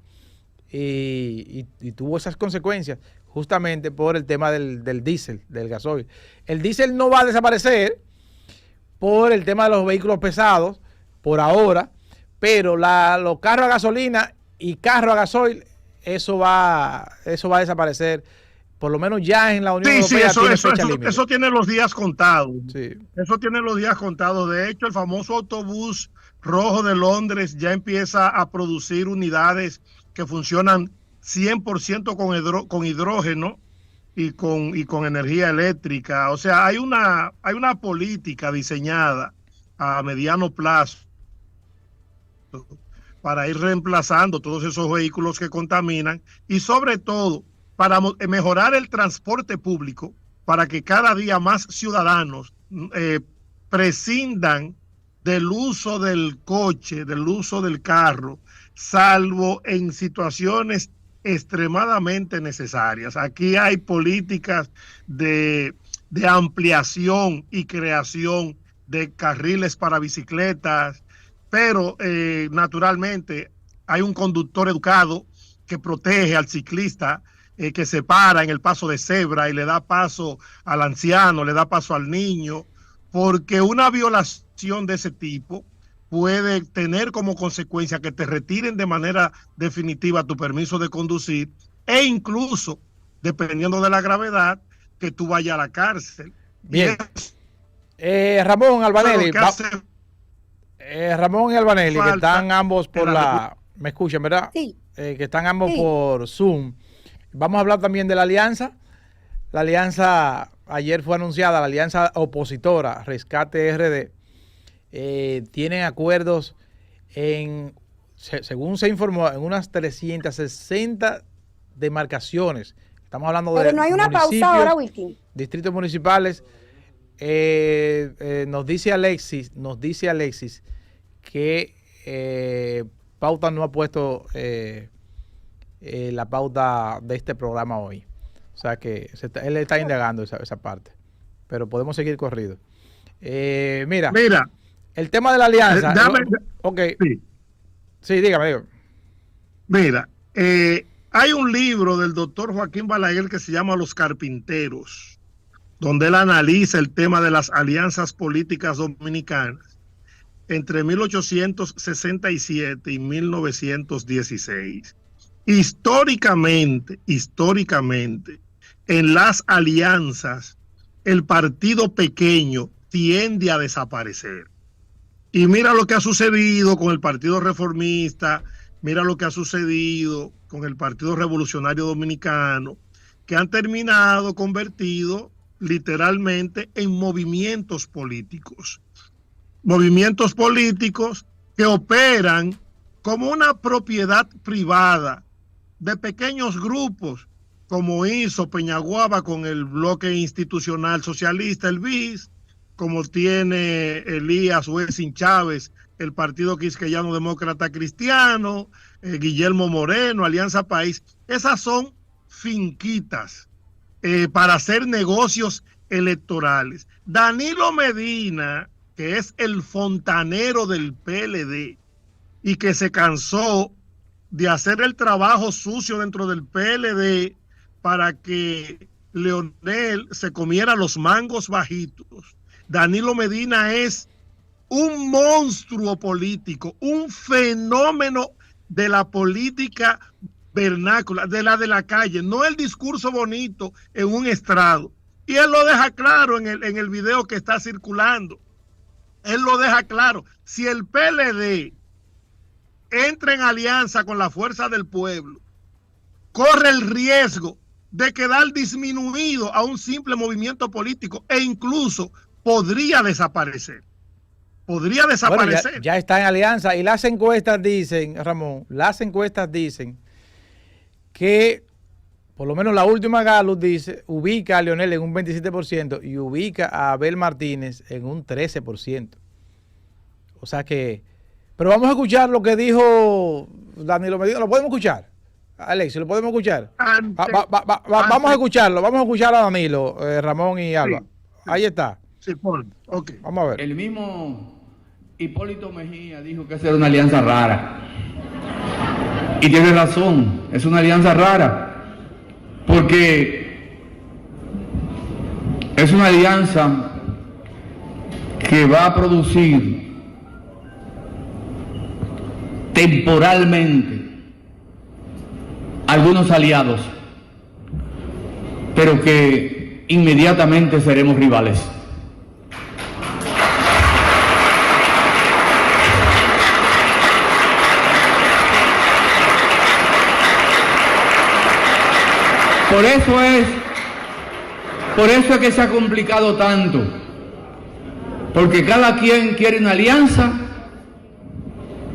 A: Y tuvo esas consecuencias justamente por el tema del diésel, del gasoil. El diésel no va a desaparecer por el tema de los vehículos pesados, por ahora, pero los carros a gasolina y carros a gasoil, eso va a desaparecer, por lo menos ya en la Unión Europea.
C: Eso tiene los días contados.
A: Sí.
C: Eso tiene los días contados. De hecho, el famoso autobús rojo de Londres ya empieza a producir unidades que funcionan 100% con hidrógeno y con energía eléctrica. O sea, hay una política diseñada a mediano plazo para ir reemplazando todos esos vehículos que contaminan y sobre todo para mejorar el transporte público, para que cada día más ciudadanos prescindan del uso del coche, del uso del carro, salvo en situaciones extremadamente necesarias. Aquí hay políticas de ampliación y creación de carriles para bicicletas, pero naturalmente hay un conductor educado que protege al ciclista, que se para en el paso de cebra y le da paso al anciano, le da paso al niño, porque una violación de ese tipo puede tener como consecuencia que te retiren de manera definitiva tu permiso de conducir e incluso, dependiendo de la gravedad, que tú vayas a la cárcel.
A: Bien. Ramón Albanelli. Ramón y Albanelli, que están ambos por ¿me escuchan, verdad?
B: Sí.
A: Que están ambos por Zoom. Vamos a hablar también de la alianza. La alianza, ayer fue anunciada, la alianza opositora Rescate RD. Tienen acuerdos según se informó, en unas 360 demarcaciones. Estamos hablando de
B: no hay una pausa ahora, Wilkin.
A: Distritos municipales. Nos dice Alexis que Pauta no ha puesto la pauta de este programa hoy. O sea que él está indagando esa parte. Pero podemos seguir corrido. Mira, el tema de la alianza. Ok. Sí, dígame.
C: Mira, hay un libro del doctor Joaquín Balaguer que se llama Los Carpinteros, donde él analiza el tema de las alianzas políticas dominicanas entre 1867 y 1916. Históricamente, en las alianzas, el partido pequeño tiende a desaparecer. Y mira lo que ha sucedido con el Partido Reformista, mira lo que ha sucedido con el Partido Revolucionario Dominicano, que han terminado convertidos literalmente en movimientos políticos. Movimientos políticos que operan como una propiedad privada de pequeños grupos, como hizo Peñaguaba con el bloque institucional socialista, el BIS, como tiene Elías Wessing Chávez, el Partido Quisqueyano Demócrata Cristiano, Guillermo Moreno, Alianza País. Esas son finquitas para hacer negocios electorales. Danilo Medina, que es el fontanero del PLD y que se cansó de hacer el trabajo sucio dentro del PLD para que Leonel se comiera los mangos bajitos. Danilo Medina es un monstruo político, un fenómeno de la política vernácula, de la calle, no el discurso bonito en un estrado. Y él lo deja claro en el video que está circulando. Él lo deja claro. Si el PLD entra en alianza con la Fuerza del Pueblo, corre el riesgo de quedar disminuido a un simple movimiento político e incluso podría desaparecer. Podría desaparecer.
A: Bueno, ya está en alianza y las encuestas dicen, Ramón, que por lo menos la última Gallup dice, ubica a Leonel en un 27% y ubica a Abel Martínez en un 13%. O sea que, pero vamos a escuchar lo que dijo Danilo Medina. ¿Lo podemos escuchar? Alexis, ¿lo podemos escuchar? Vamos a escucharlo, vamos a escuchar a Danilo, Ramón y Alba. Sí. Ahí está.
C: Sí, Paul. Ok.
A: Vamos a ver.
D: El mismo Hipólito Mejía dijo que esa era una alianza rara. Y tiene razón, es una alianza rara, porque es una alianza que va a producir temporalmente algunos aliados, pero que inmediatamente seremos rivales. Por eso es que se ha complicado tanto, porque cada quien quiere una alianza,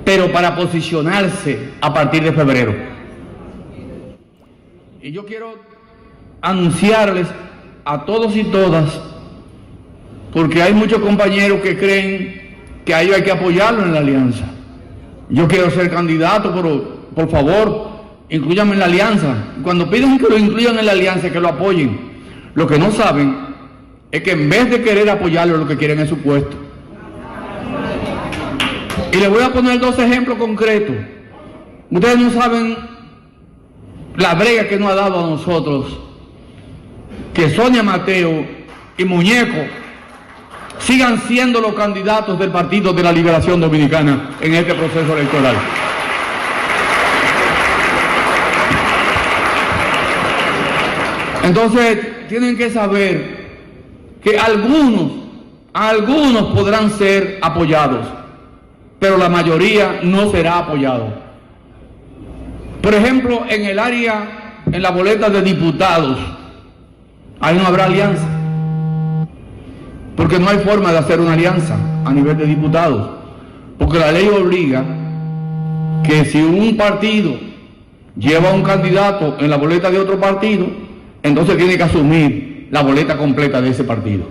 D: pero para posicionarse a partir de febrero. Y yo quiero anunciarles a todos y todas, porque hay muchos compañeros que creen que a ellos hay que apoyarlo en la alianza. Yo quiero ser candidato, pero por favor, inclúyanme en la alianza. Cuando piden que lo incluyan en la alianza, que lo apoyen. Lo que no saben es que en vez de querer apoyarlo, lo que quieren es su puesto. Y les voy a poner 2 ejemplos concretos. Ustedes no saben la brega que nos ha dado a nosotros que Sonia Mateo y Muñeco sigan siendo los candidatos del Partido de la Liberación Dominicana en este proceso electoral. Entonces, tienen que saber que algunos podrán ser apoyados, pero la mayoría no será apoyado. Por ejemplo, en el área, en la boleta de diputados, ahí no habrá alianza, porque no hay forma de hacer una alianza a nivel de diputados, porque la ley obliga que si un partido lleva un candidato en la boleta de otro partido, entonces tiene que asumir la boleta completa de ese partido.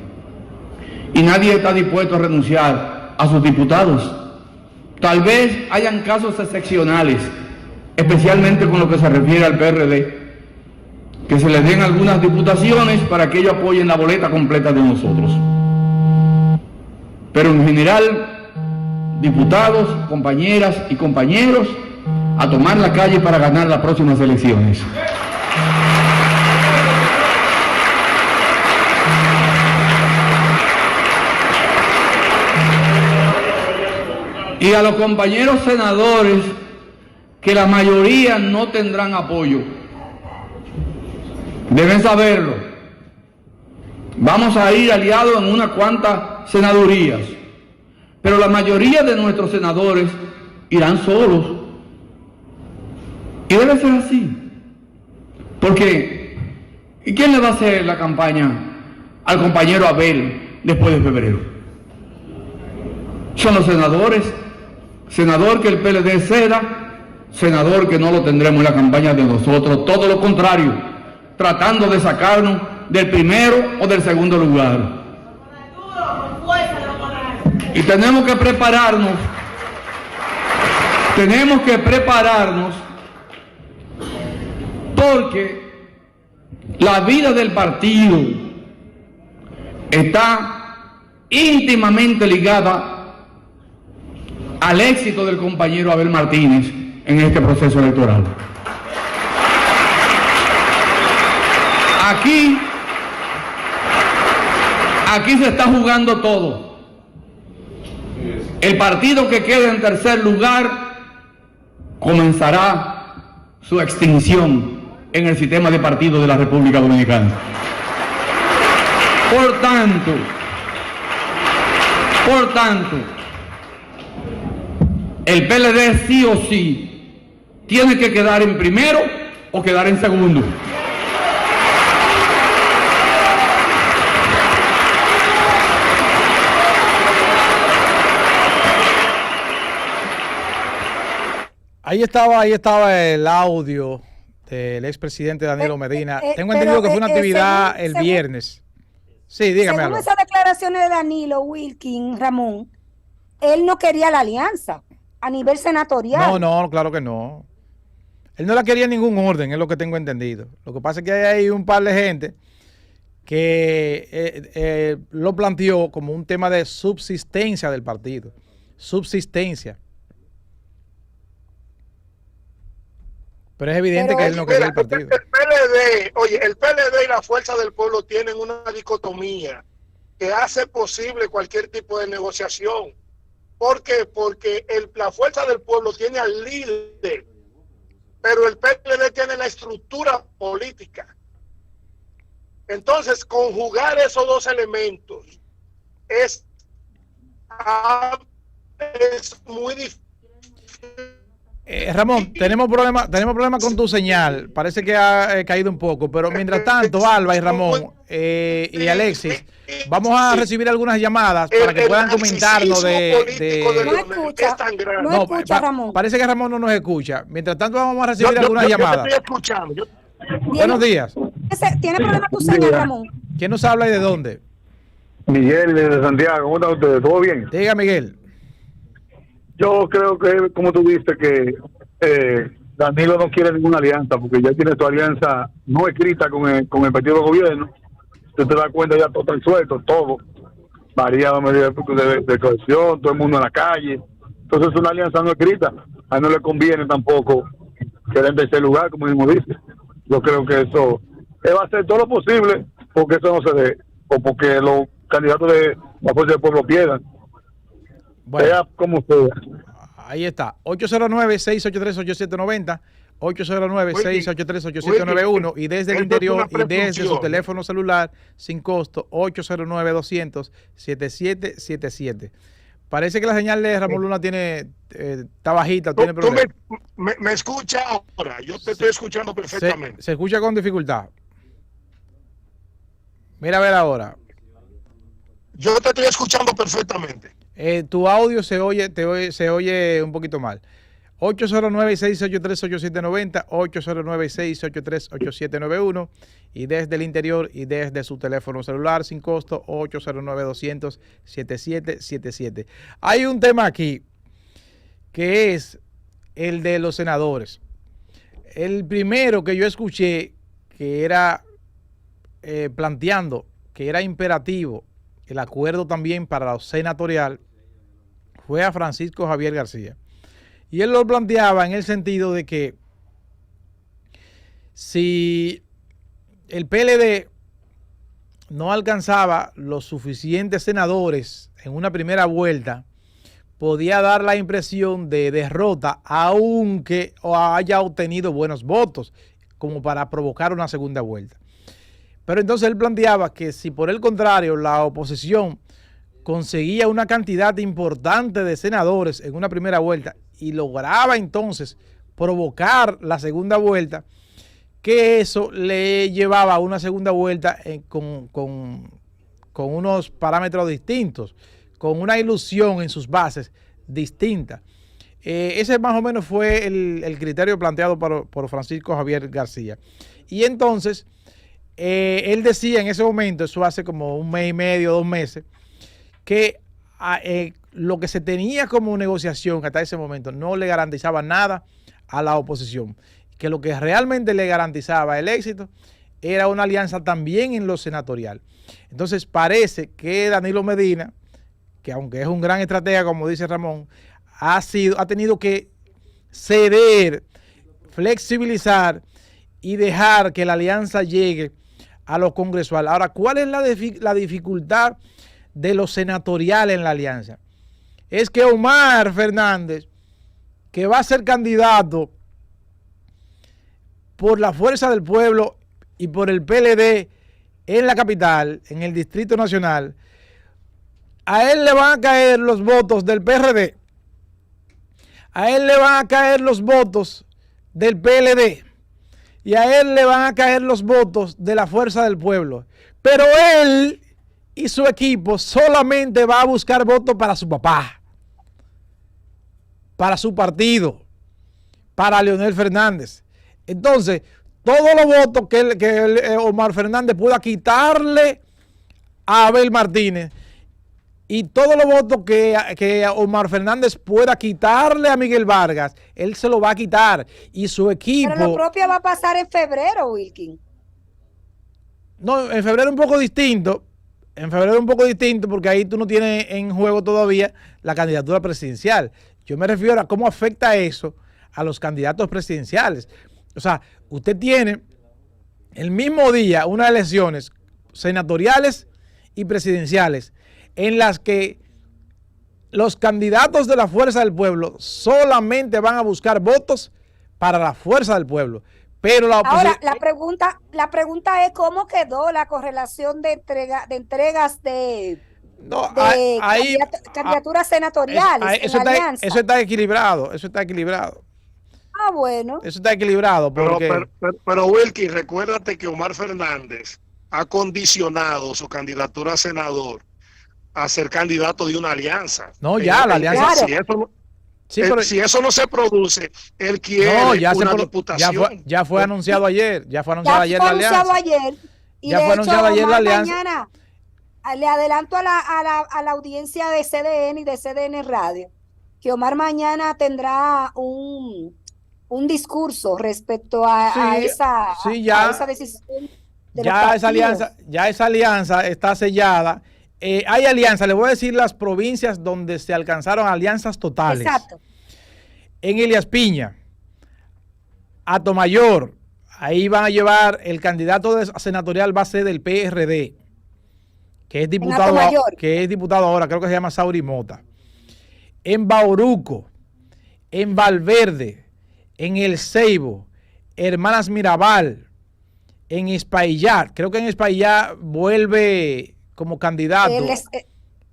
D: Y nadie está dispuesto a renunciar a sus diputados. Tal vez hayan casos excepcionales, especialmente con lo que se refiere al PRD, que se les den algunas diputaciones para que ellos apoyen la boleta completa de nosotros. Pero en general, diputados, compañeras y compañeros, a tomar la calle para ganar las próximas elecciones. Y a los compañeros senadores, que la mayoría no tendrán apoyo, deben saberlo. Vamos a ir aliados en unas cuantas senadurías, pero la mayoría de nuestros senadores irán solos. Y debe ser así. Porque, ¿y quién le va a hacer la campaña al compañero Abel después de febrero? Son los senadores. Senador que el PLD ceda, senador que no lo tendremos en la campaña de nosotros, todo lo contrario, tratando de sacarnos del primero o del segundo lugar. Y tenemos que prepararnos porque la vida del partido está íntimamente ligada al éxito del compañero Abel Martínez en este proceso electoral. Aquí se está jugando todo. El partido que quede en tercer lugar comenzará su extinción en el sistema de partidos de la República Dominicana. Por tanto, el PLD sí o sí tiene que quedar en primero o quedar en segundo.
A: Ahí estaba el audio del expresidente Danilo Medina. Tengo entendido que fue una actividad el viernes. Sí, dígame
B: según
A: algo.
B: esas declaraciones de Danilo, Wilkin, Ramón, él no quería la alianza a nivel senatorial.
A: No, claro que no. Él no la quería en ningún orden, es lo que tengo entendido. Lo que pasa es que hay ahí un par de gente que lo planteó como un tema de subsistencia del partido. Subsistencia. Pero es evidente que él no quería el partido.
C: El PLD, oye, el PLD y la Fuerza del Pueblo tienen una dicotomía que hace posible cualquier tipo de negociación. ¿Por qué? Porque la Fuerza del Pueblo tiene al líder, pero el PLD tiene la estructura política. Entonces, conjugar esos dos elementos es muy difícil.
A: Ramón, tenemos problemas con tu señal. Parece que ha caído un poco, pero mientras tanto, Alba y Ramón y Alexis, vamos a recibir algunas llamadas para que puedan comentarnos
B: No escucha, no escucha, Ramón.
A: Parece que Ramón no nos escucha. Mientras tanto, vamos a recibir algunas llamadas.
C: Yo estoy escuchando.
A: Buenos días.
B: ¿Tiene problema tu señal, Ramón?
A: ¿Quién nos habla y de dónde?
E: Miguel de Santiago, ¿cómo están ustedes? ¿Todo bien?
A: Diga, Miguel.
E: Yo creo que, como tú viste, que Danilo no quiere ninguna alianza, porque ya tiene su alianza no escrita con el partido de gobierno. Tú te das cuenta, ya todo está suelto, todo. Varía la medida de cohesión, todo el mundo en la calle. Entonces es una alianza no escrita. A él no le conviene tampoco quedar en tercer lugar, como mismo dice. Yo creo que eso él va a hacer todo lo posible porque eso no se dé, o porque los candidatos de la Fuerza del Pueblo pierdan.
A: Bueno,
E: sea como sea.
A: Ahí está, 809-683-8790, 809-683-8791 y desde el interior y desde su teléfono celular sin costo, 809-200-7777. Parece que la señal de Ramón Luna está bajita, tiene problemas.
C: Tú me escuchas ahora, yo te estoy escuchando perfectamente.
A: Se escucha con dificultad. Mira a ver ahora.
C: Yo te estoy escuchando perfectamente.
A: Tu audio se oye un poquito mal. 809-683-8790, 809-683-8791 y desde el interior y desde su teléfono celular sin costo, 809-200-7777. Hay un tema aquí que es el de los senadores. El primero que yo escuché que era planteando que era imperativo el acuerdo también para lo senatorial fue a Francisco Javier García. Y él lo planteaba en el sentido de que si el PLD no alcanzaba los suficientes senadores en una primera vuelta, podía dar la impresión de derrota, aunque haya obtenido buenos votos, como para provocar una segunda vuelta. Pero entonces él planteaba que si por el contrario la oposición conseguía una cantidad importante de senadores en una primera vuelta y lograba entonces provocar la segunda vuelta, que eso le llevaba a una segunda vuelta con unos parámetros distintos, con una ilusión en sus bases distinta. Ese más o menos fue el criterio planteado por Francisco Javier García. Y entonces él decía en ese momento, eso hace como un mes y medio, 2 meses, que lo que se tenía como negociación hasta ese momento no le garantizaba nada a la oposición, que lo que realmente le garantizaba el éxito era una alianza también en lo senatorial. Entonces parece que Danilo Medina, que aunque es un gran estratega, como dice Ramón, ha tenido que ceder, flexibilizar y dejar que la alianza llegue a lo congresual. Ahora, ¿cuál es la dificultad de lo senatorial en la alianza? Es que Omar Fernández, que va a ser candidato por la Fuerza del Pueblo y por el PLD en la capital, en el Distrito Nacional, a él le van a caer los votos del PRD, a él le van a caer los votos del PLD y a él le van a caer los votos de la Fuerza del Pueblo. Pero él y su equipo solamente va a buscar votos para su papá, para su partido, para Leonel Fernández. Entonces, todos los votos que Omar Fernández pueda quitarle a Abel Martínez y todos los votos que Omar Fernández pueda quitarle a Miguel Vargas, él se lo va a quitar. Y su equipo...
B: Pero lo propio va a pasar en febrero, Wilkin.
A: No, en febrero un poco distinto. En febrero un poco distinto porque ahí tú no tienes en juego todavía la candidatura presidencial. Yo me refiero a cómo afecta eso a los candidatos presidenciales. O sea, usted tiene el mismo día unas elecciones senatoriales y presidenciales en las que los candidatos de la Fuerza del Pueblo solamente van a buscar votos para la Fuerza del Pueblo. Pero
B: ahora, la pregunta es cómo quedó la correlación de entregas de candidaturas senatoriales en la alianza.
A: Eso está equilibrado,
B: Ah, bueno.
A: Eso está equilibrado. Porque...
C: Pero Wilkin, recuérdate que Omar Fernández ha condicionado su candidatura a senador a ser candidato de una alianza.
A: No, ya, la alianza.
C: Claro. Si eso no se produce, él quiere una diputación.
A: Ya fue anunciado ayer. Ya fue anunciado ayer la alianza.
B: Y ya fue anunciado ayer la alianza. Mañana, le adelanto a la audiencia de CDN y de CDN Radio que Omar mañana tendrá un discurso respecto a esa decisión.
A: Ya esa alianza está sellada. Hay alianzas, le voy a decir las provincias donde se alcanzaron alianzas totales.
B: Exacto.
A: En Elías Piña, Atomayor, ahí van a llevar el candidato senatorial va a ser del PRD, que es diputado ahora, creo que se llama Sauri Mota. En Bauruco, en Valverde, en El Ceibo, Hermanas Mirabal, en Espaillat, creo que en Espaillat vuelve como candidato.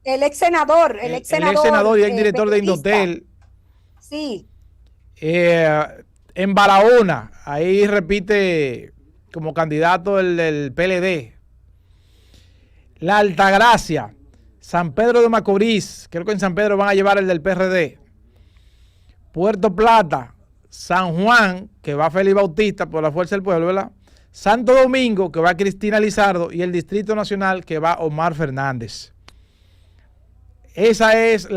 B: El ex senador. El ex senador
A: y el director de Indotel.
B: Sí.
A: En Barahona, ahí repite como candidato el PLD. La Altagracia, San Pedro de Macorís, creo que en San Pedro van a llevar el del PRD. Puerto Plata, San Juan, que va Félix Bautista por la Fuerza del Pueblo, ¿verdad? Santo Domingo, que va Cristina Lizardo, y el Distrito Nacional, que va Omar Fernández. Esas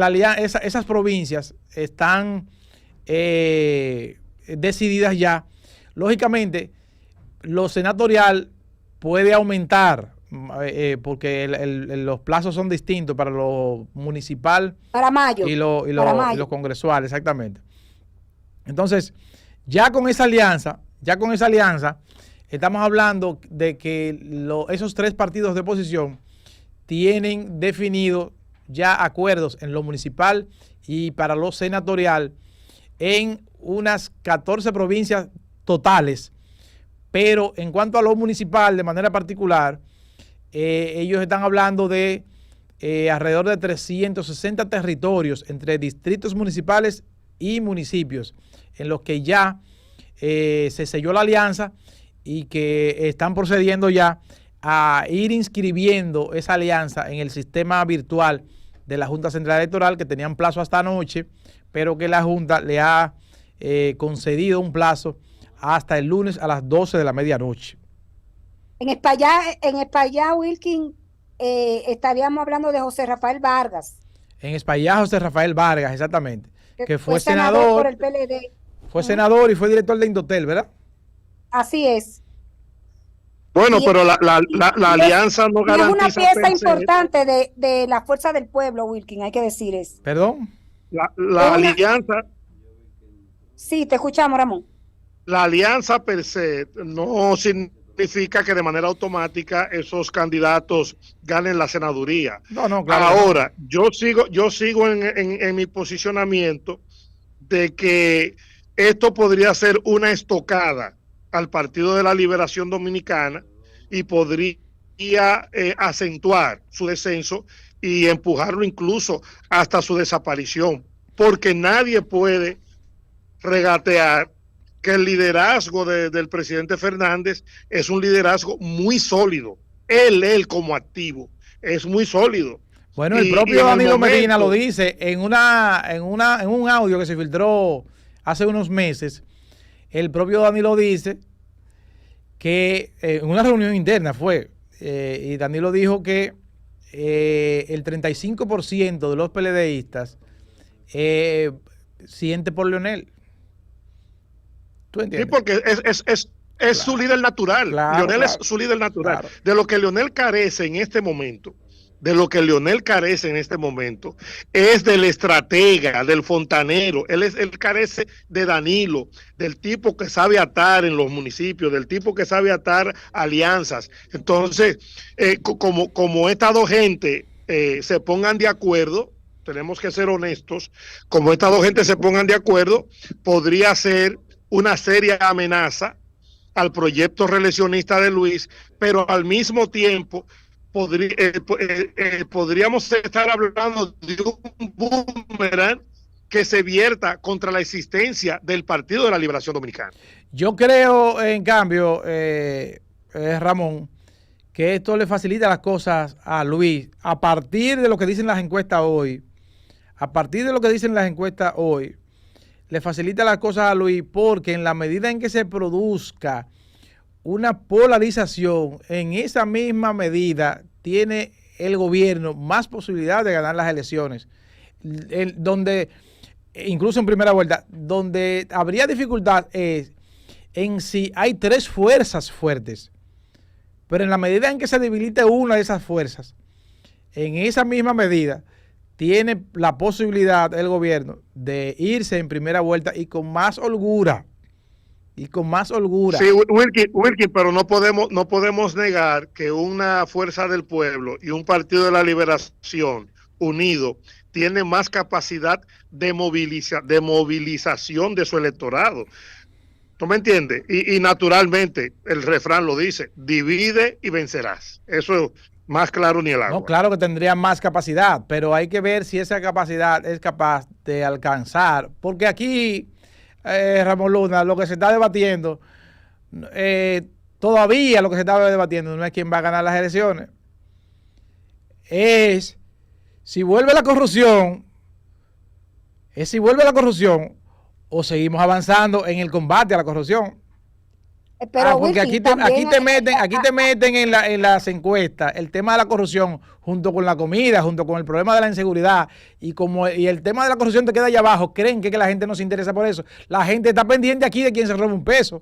A: provincias están decididas ya. Lógicamente, lo senatorial puede aumentar, porque los plazos son distintos para lo municipal
B: para mayo,
A: y los congresuales, exactamente. Entonces, ya con esa alianza, estamos hablando de que esos tres partidos de oposición tienen definido ya acuerdos en lo municipal y para lo senatorial en unas 14 provincias totales, pero en cuanto a lo municipal de manera particular, ellos están hablando de alrededor de 360 territorios entre distritos municipales y municipios en los que ya se selló la alianza y que están procediendo ya a ir inscribiendo esa alianza en el sistema virtual de la Junta Central Electoral, que tenían plazo hasta anoche, pero que la Junta le ha concedido un plazo hasta el lunes a las 12 de la medianoche.
B: En Espaillat, Wilkin, estaríamos hablando de José Rafael Vargas.
A: En Espaillat, José Rafael Vargas, exactamente. Que fue senador
B: por el PLD.
A: Fue senador y fue director de Indotel, ¿verdad?
B: Así es.
C: Bueno, pero la alianza no garantiza.
B: Es una pieza importante de la Fuerza del Pueblo, Wilkin, hay que decir eso.
A: ¿Perdón?
C: La alianza.
B: Sí, te escuchamos, Ramón.
C: La alianza per se no significa que de manera automática esos candidatos ganen la senaduría.
A: No, claro.
C: Ahora, yo sigo en mi posicionamiento de que esto podría ser una estocada al Partido de la Liberación Dominicana y podría acentuar su descenso y empujarlo incluso hasta su desaparición, porque nadie puede regatear que el liderazgo del presidente Fernández es un liderazgo muy sólido. Él como activo es muy sólido.
A: Bueno, el propio Danilo Medina lo dice en un audio que se filtró hace unos meses. El propio Danilo dice que en una reunión interna y Danilo dijo que el 35% de los PLDistas siente por Leonel. ¿Tú entiendes?
C: Sí, porque es su líder natural.
A: Claro,
C: Leonel
A: claro,
C: es su líder natural.
A: claro.
C: De lo que Leonel carece en este momento, es del estratega, del fontanero. Él carece de Danilo, del tipo que sabe atar en los municipios, del tipo que sabe atar alianzas. Entonces, como estas dos gente se pongan de acuerdo, tenemos que ser honestos, como estas dos gentes se pongan de acuerdo, podría ser una seria amenaza al proyecto reeleccionista de Luis, pero al mismo tiempo podríamos estar hablando de un boomerang que se vierta contra la existencia del Partido de la Liberación Dominicana.
A: Yo creo, en cambio, Ramón, que esto le facilita las cosas a Luis a partir de lo que dicen las encuestas hoy. Le facilita las cosas a Luis porque en la medida en que se produzca una polarización, en esa misma medida tiene el gobierno más posibilidad de ganar las elecciones. Donde, incluso en primera vuelta, donde habría dificultad es en si hay tres fuerzas fuertes. Pero en la medida en que se debilite una de esas fuerzas, en esa misma medida, tiene la posibilidad el gobierno de irse en primera vuelta y con más holgura. Sí,
C: Wilkie, pero no podemos negar que una fuerza del pueblo y un partido de la liberación unido tiene más capacidad de movilización de su electorado. ¿Tú me entiendes? Y naturalmente, el refrán lo dice, divide y vencerás. Eso es más claro ni el agua.
A: No, claro que tendría más capacidad, pero hay que ver si esa capacidad es capaz de alcanzar, porque aquí, Ramón Luna, lo que se está debatiendo, todavía lo que se está debatiendo no es quién va a ganar las elecciones, es si vuelve la corrupción, o seguimos avanzando en el combate a la corrupción.
B: Pero
A: porque aquí te meten en las encuestas el tema de la corrupción junto con la comida, junto con el problema de la inseguridad, y el tema de la corrupción te queda allá abajo. Creen que la gente no se interesa por eso. La gente está pendiente aquí de quién se roba un peso.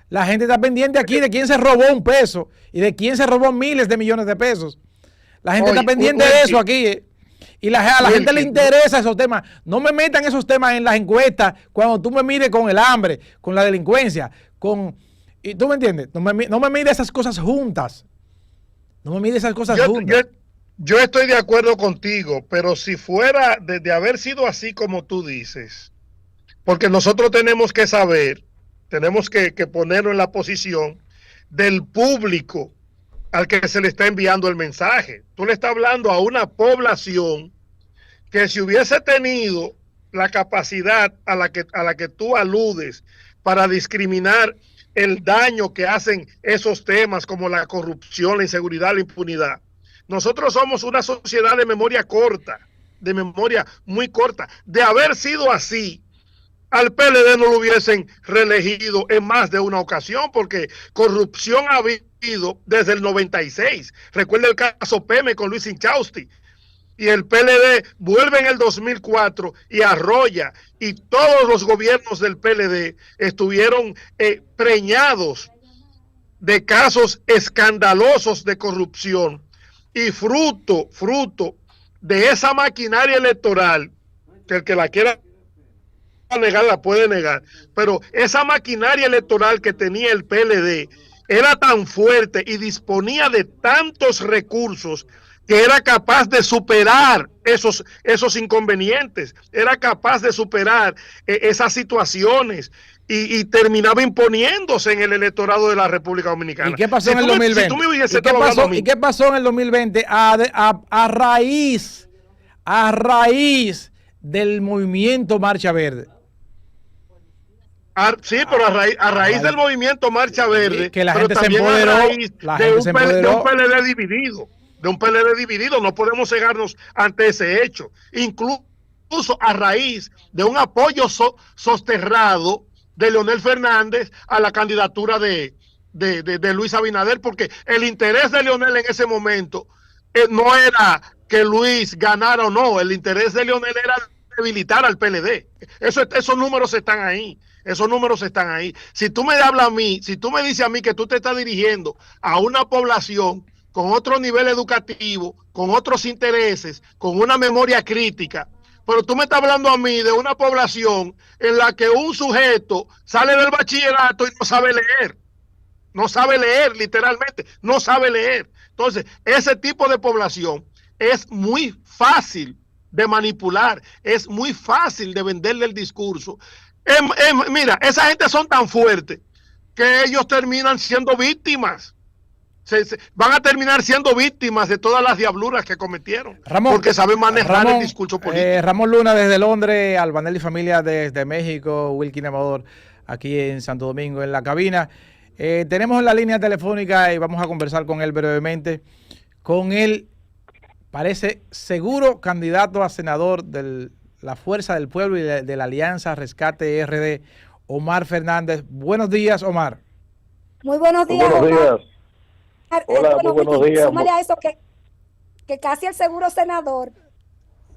A: La gente está pendiente aquí de quién se robó un peso y de quién se robó miles de millones de pesos. La gente está pendiente de eso aquí. Y a la gente le interesa esos temas. No me metan esos temas en las encuestas cuando tú me mires con el hambre, con la delincuencia, y tú me entiendes. No me mires esas cosas juntas.
C: Yo estoy de acuerdo contigo, pero si fuera de haber sido así como tú dices, porque nosotros tenemos que saber, tenemos que ponerlo en la posición del público al que se le está enviando el mensaje. Tú le estás hablando a una población que si hubiese tenido la capacidad a la que tú aludes para discriminar el daño que hacen esos temas como la corrupción, la inseguridad, la impunidad. Nosotros somos una sociedad de memoria corta, de memoria muy corta. De haber sido así, al PLD no lo hubiesen reelegido en más de una ocasión, porque corrupción ha habido desde el 96. Recuerda el caso Peme con Luis Inchausti. Y el PLD vuelve en el 2004 y arrolla. Y todos los gobiernos del PLD estuvieron preñados de casos escandalosos de corrupción. Y fruto de esa maquinaria electoral, que el que la quiera negar la puede negar, pero esa maquinaria electoral que tenía el PLD era tan fuerte y disponía de tantos recursos que era capaz de superar esos inconvenientes, era capaz de superar esas situaciones y terminaba imponiéndose en el electorado de la República Dominicana.
A: ¿Y qué pasó en el 2020? ¿Y qué pasó en el 2020 a raíz del movimiento Marcha Verde?
C: Sí, pero a raíz del movimiento Marcha Verde,
A: que la
C: pero
A: gente
C: también
A: se empoderó,
C: a raíz de un PLD dividido. De un PLD dividido, no podemos cegarnos ante ese hecho. Incluso a raíz de un apoyo sosterrado de Leonel Fernández a la candidatura de Luis Abinader, porque el interés de Leonel en ese momento no era que Luis ganara o no, el interés de Leonel era debilitar al PLD. Esos números están ahí. Esos números están ahí. Si tú me hablas a mí, si tú me dices a mí que tú te estás dirigiendo a una población con otro nivel educativo, con otros intereses, con una memoria crítica, pero tú me estás hablando a mí de una población en la que un sujeto sale del bachillerato y no sabe leer. No sabe leer, literalmente, no sabe leer. Entonces, ese tipo de población es muy fácil de manipular, es muy fácil de venderle el discurso. Mira, esa gente son tan fuertes que ellos terminan siendo víctimas. Van a terminar siendo víctimas de todas las diabluras que cometieron,
A: Ramón,
C: porque saben manejar el discurso político.
A: Ramón Luna desde Londres, Albanelli familia desde México, Wilkin Amador aquí en Santo Domingo en la cabina. Tenemos la línea telefónica y vamos a conversar con él brevemente. Con él, parece seguro candidato a senador de la Fuerza del Pueblo y de la Alianza Rescate RD, Omar Fernández. Buenos días, Omar.
B: Muy buenos días,
E: Buenos días.
B: Omar.
E: Hola, muy buenos días.
B: Súmale a eso que casi el seguro senador.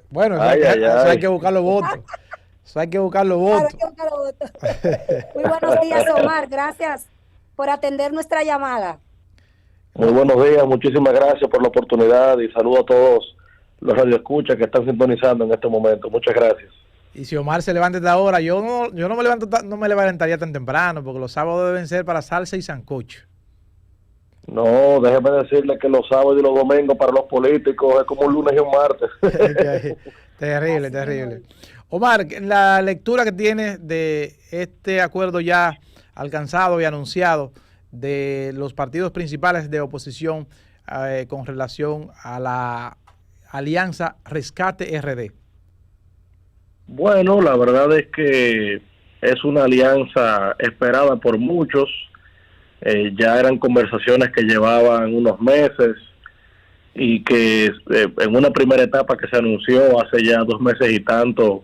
A: Bueno, eso hay que buscar los votos. Eso hay que buscar los votos.
B: Muy buenos días, Omar. Gracias por atender nuestra llamada.
E: Muy buenos días, muchísimas gracias por la oportunidad y saludo a todos los radioescuchas que están sintonizando en este momento. Muchas gracias.
A: Y si Omar se levanta esta hora, yo no me levantaría tan temprano, porque los sábados deben ser para salsa y sancocho.
E: No, déjeme decirle que los sábados y los domingos para los políticos es como un lunes y un martes.
A: Terrible, terrible. Omar, la lectura que tienes de este acuerdo ya alcanzado y anunciado de los partidos principales de oposición con relación a la Alianza Rescate RD.
E: Bueno, la verdad es que es una alianza esperada por muchos. Ya eran conversaciones que llevaban unos meses y que en una primera etapa que se anunció hace ya 2 meses y tanto,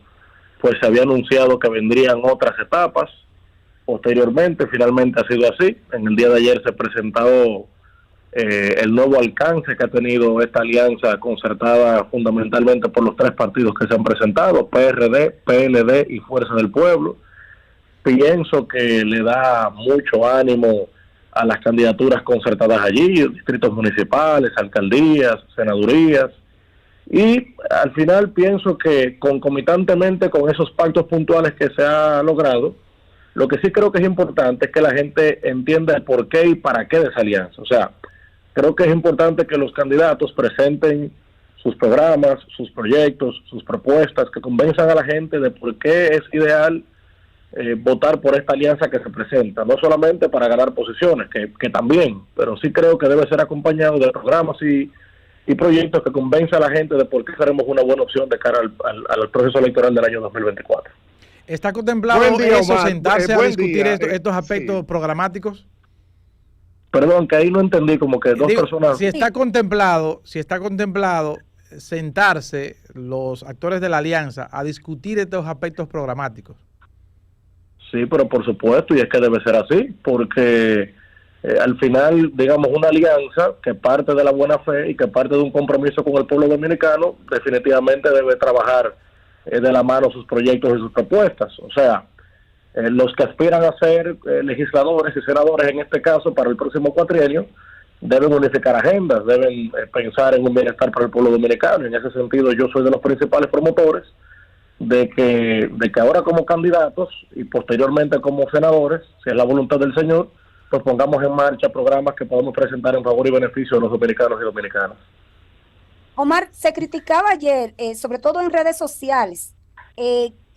E: pues se había anunciado que vendrían otras etapas. Posteriormente, finalmente ha sido así. En el día de ayer se presentó el nuevo alcance que ha tenido esta alianza concertada fundamentalmente por los 3 partidos que se han presentado, PRD, PLD y Fuerza del Pueblo. Pienso que le da mucho ánimo a las candidaturas concertadas allí, distritos municipales, alcaldías, senadurías, y al final pienso que concomitantemente con esos pactos puntuales que se ha logrado, lo que sí creo que es importante es que la gente entienda el por qué y para qué de esa alianza. O sea, creo que es importante que los candidatos presenten sus programas, sus proyectos, sus propuestas, que convenzan a la gente de por qué es ideal votar por esta alianza que se presenta, no solamente para ganar posiciones, que también, pero sí creo que debe ser acompañado de programas y proyectos que convenzan a la gente de por qué seremos una buena opción de cara al proceso electoral del año 2024.
A: ¿Está contemplado Omar, sentarse a discutir estos aspectos programáticos?
E: Perdón, que ahí no entendí, como que dos personas...
A: Si está contemplado sentarse los actores de la alianza a discutir estos aspectos programáticos.
E: Sí, pero por supuesto, y es que debe ser así, porque al final, digamos, una alianza que parte de la buena fe y que parte de un compromiso con el pueblo dominicano, definitivamente debe trabajar de la mano sus proyectos y sus propuestas. O sea, los que aspiran a ser legisladores y senadores, en este caso, para el próximo cuatrienio, deben unificar agendas, deben pensar en un bienestar para el pueblo dominicano. En ese sentido, yo soy de los principales promotores de que ahora como candidatos y posteriormente como senadores, si es la voluntad del Señor, pues pongamos en marcha programas que podamos presentar en favor y beneficio de los dominicanos y dominicanas.
B: Omar, se criticaba ayer, sobre todo en redes sociales,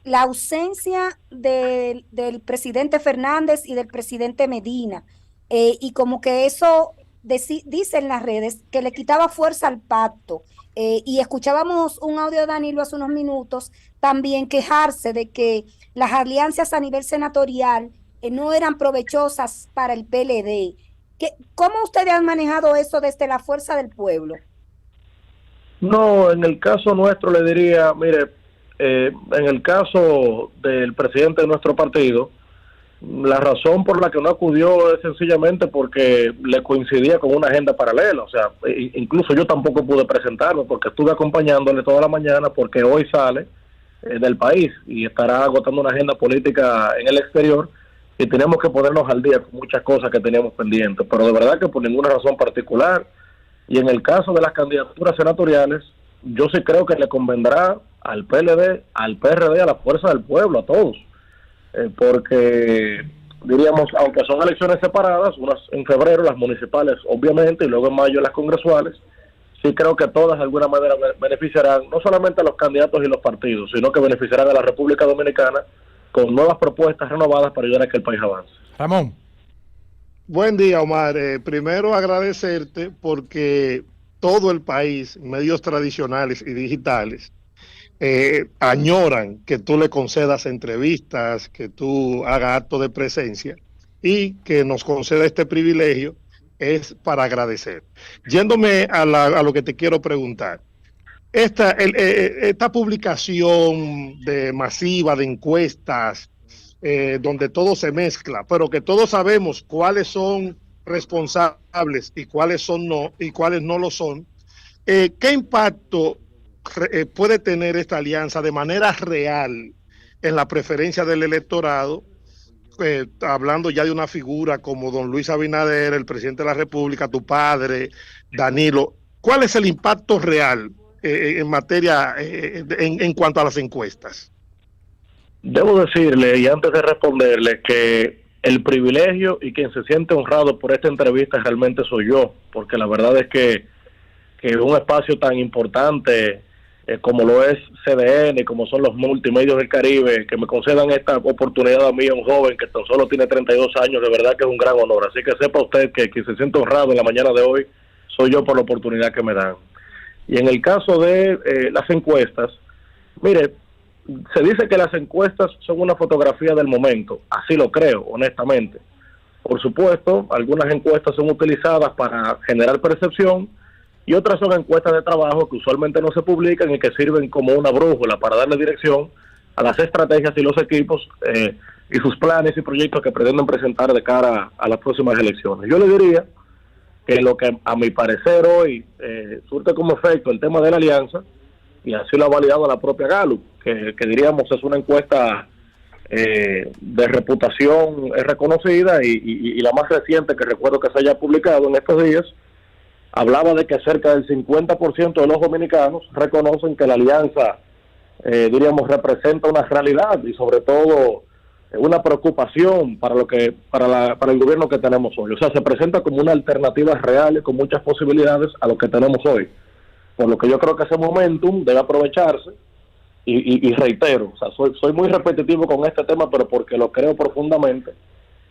B: la ausencia del presidente Fernández y del presidente Medina, y como que eso dicen las redes que le quitaba fuerza al pacto. Y escuchábamos un audio de Danilo hace unos minutos también quejarse de que las alianzas a nivel senatorial no eran provechosas para el PLD. ¿Cómo ustedes han manejado eso desde la Fuerza del Pueblo?
E: No, en el caso nuestro le diría, mire, en el caso del presidente de nuestro partido, la razón por la que no acudió es sencillamente porque le coincidía con una agenda paralela. O sea, incluso yo tampoco pude presentarme porque estuve acompañándole toda la mañana, porque hoy sale
F: del país y estará agotando una agenda política en el exterior y tenemos que ponernos al día con muchas cosas que teníamos pendientes, pero de verdad que por ninguna razón particular. Y en el caso de las candidaturas senatoriales, yo sí creo que le convendrá al PLD, al PRD, a la Fuerza del Pueblo, a todos, porque diríamos, aunque son elecciones separadas, unas en febrero, las municipales obviamente, y luego en mayo las congresuales, sí creo que todas de alguna manera beneficiarán no solamente a los candidatos y los partidos, sino que beneficiarán a la República Dominicana con nuevas propuestas renovadas para ayudar a que el país avance.
A: Ramón.
C: Buen día, Omar. Primero agradecerte porque todo el país, medios tradicionales y digitales, añoran que tú le concedas entrevistas, que tú hagas acto de presencia y que nos conceda este privilegio es para agradecer. Yéndome a lo que te quiero preguntar, esta publicación masiva de encuestas, donde todo se mezcla, pero que todos sabemos cuáles son responsables y cuáles no lo son, ¿qué impacto puede tener esta alianza de manera real en la preferencia del electorado? Hablando ya de una figura como don Luis Abinader, el presidente de la República, tu padre, Danilo, ¿cuál es el impacto real en materia, en cuanto a las encuestas?
F: Debo decirle, y antes de responderle, que el privilegio y quien se siente honrado por esta entrevista realmente soy yo, porque la verdad es que un espacio tan importante como lo es CDN, como son los multimedios del Caribe, que me concedan esta oportunidad a mí, a un joven que tan solo tiene 32 años, de verdad que es un gran honor. Así que sepa usted que quien se siente honrado en la mañana de hoy soy yo por la oportunidad que me dan. Y en el caso de las encuestas, mire, se dice que las encuestas son una fotografía del momento, así lo creo, honestamente. Por supuesto, algunas encuestas son utilizadas para generar percepción y otras son encuestas de trabajo que usualmente no se publican y que sirven como una brújula para darle dirección a las estrategias y los equipos y sus planes y proyectos que pretenden presentar de cara a las próximas elecciones. Yo le diría que lo que a mi parecer hoy surte como efecto el tema de la alianza, y así lo ha validado la propia Gallup, que diríamos es una encuesta de reputación reconocida y la más reciente que recuerdo que se haya publicado en estos días, hablaba de que cerca del 50% de los dominicanos reconocen que la alianza, diríamos, representa una realidad y sobre todo una preocupación para el gobierno que tenemos hoy. O sea, se presenta como una alternativa real y con muchas posibilidades a lo que tenemos hoy. Por lo que yo creo que ese momentum debe aprovecharse y reitero, o sea, soy muy repetitivo con este tema, pero porque lo creo profundamente,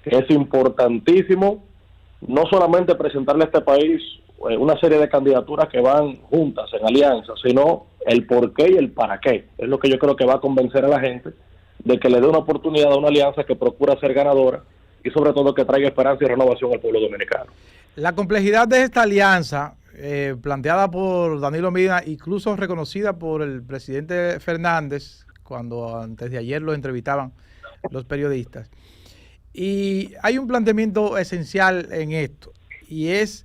F: que es importantísimo no solamente presentarle a este país una serie de candidaturas que van juntas en alianza, sino el por qué y el para qué. Es lo que yo creo que va a convencer a la gente de que le dé una oportunidad a una alianza que procura ser ganadora y sobre todo que traiga esperanza y renovación al pueblo dominicano.
A: La complejidad de esta alianza planteada por Danilo Medina, incluso reconocida por el presidente Fernández, cuando antes de ayer lo entrevistaban los periodistas. Y hay un planteamiento esencial en esto, y es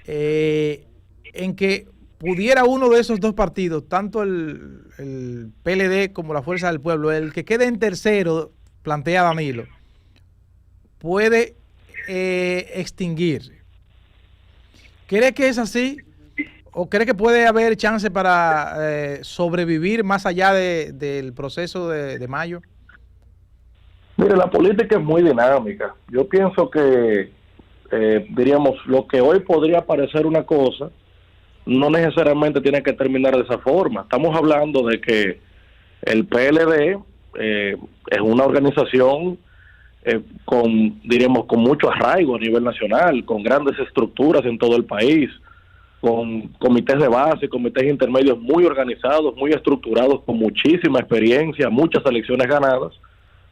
A: en que pudiera uno de esos dos partidos, tanto el PLD como la Fuerza del Pueblo, el que quede en tercero, plantea Danilo, puede extinguirse. ¿Cree que es así? ¿O cree que puede haber chance para sobrevivir más allá del proceso de mayo?
F: Mire, la política es muy dinámica. Yo pienso que, diríamos, lo que hoy podría parecer una cosa, no necesariamente tiene que terminar de esa forma. Estamos hablando de que el PLD es una organización con mucho arraigo a nivel nacional, con grandes estructuras en todo el país, con comités de base, comités intermedios muy organizados, muy estructurados, con muchísima experiencia, muchas elecciones ganadas,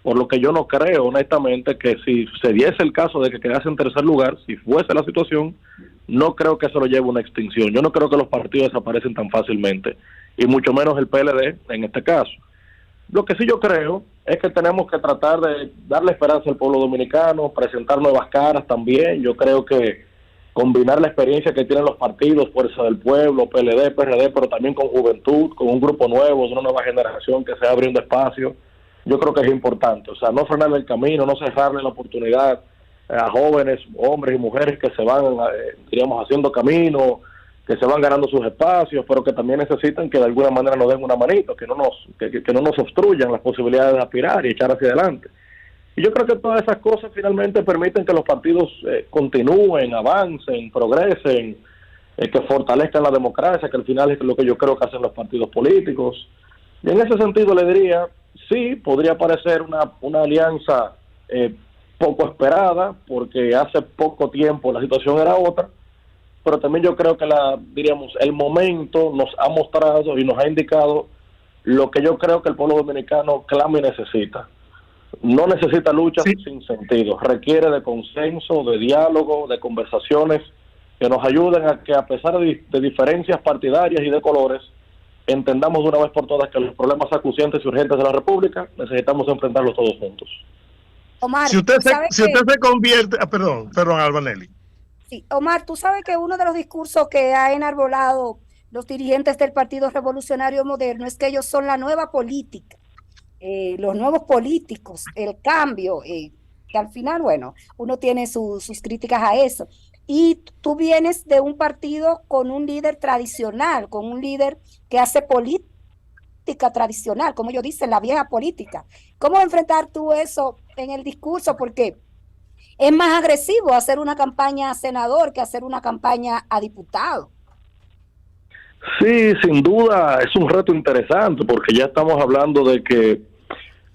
F: por lo que yo no creo, honestamente, que si se diese el caso de que quedase en tercer lugar, si fuese la situación, no creo que eso lo lleve a una extinción. Yo no creo que los partidos desaparecen tan fácilmente, y mucho menos el PLD en este caso. Lo que sí yo creo es que tenemos que tratar de darle esperanza al pueblo dominicano, presentar nuevas caras también. Yo creo que combinar la experiencia que tienen los partidos, Fuerza del Pueblo, PLD, PRD, pero también con juventud, con un grupo nuevo, de una nueva generación que se va abriendo espacio, yo creo que es importante. O sea, no frenarle el camino, no cerrarle la oportunidad a jóvenes, hombres y mujeres que se van, diríamos, haciendo camino, que se van ganando sus espacios, pero que también necesitan que de alguna manera nos den una manito, que no nos obstruyan las posibilidades de aspirar y echar hacia adelante. Y yo creo que todas esas cosas finalmente permiten que los partidos continúen, avancen, progresen, que fortalezcan la democracia, que al final es lo que yo creo que hacen los partidos políticos. Y en ese sentido le diría, sí, podría parecer una alianza poco esperada, porque hace poco tiempo la situación era otra, pero también yo creo que el momento nos ha mostrado y nos ha indicado lo que yo creo que el pueblo dominicano clama y necesita. No necesita luchas sin sentido, requiere de consenso, de diálogo, de conversaciones que nos ayuden a que, a pesar de diferencias partidarias y de colores, entendamos de una vez por todas que los problemas acuciantes y urgentes de la República necesitamos enfrentarlos todos juntos.
B: Omar,
C: si usted se convierte, perdón, Albanelli.
B: Sí, Omar, tú sabes que uno de los discursos que ha enarbolado los dirigentes del Partido Revolucionario Moderno es que ellos son la nueva política. Los nuevos políticos, el cambio, que al final, bueno, uno tiene sus críticas a eso. Y tú vienes de un partido con un líder tradicional, con un líder que hace política tradicional, como ellos dicen, la vieja política. ¿Cómo enfrentar tú eso en el discurso? Porque es más agresivo hacer una campaña a senador que hacer una campaña a diputado.
F: Sí, sin duda es un reto interesante, porque ya estamos hablando de que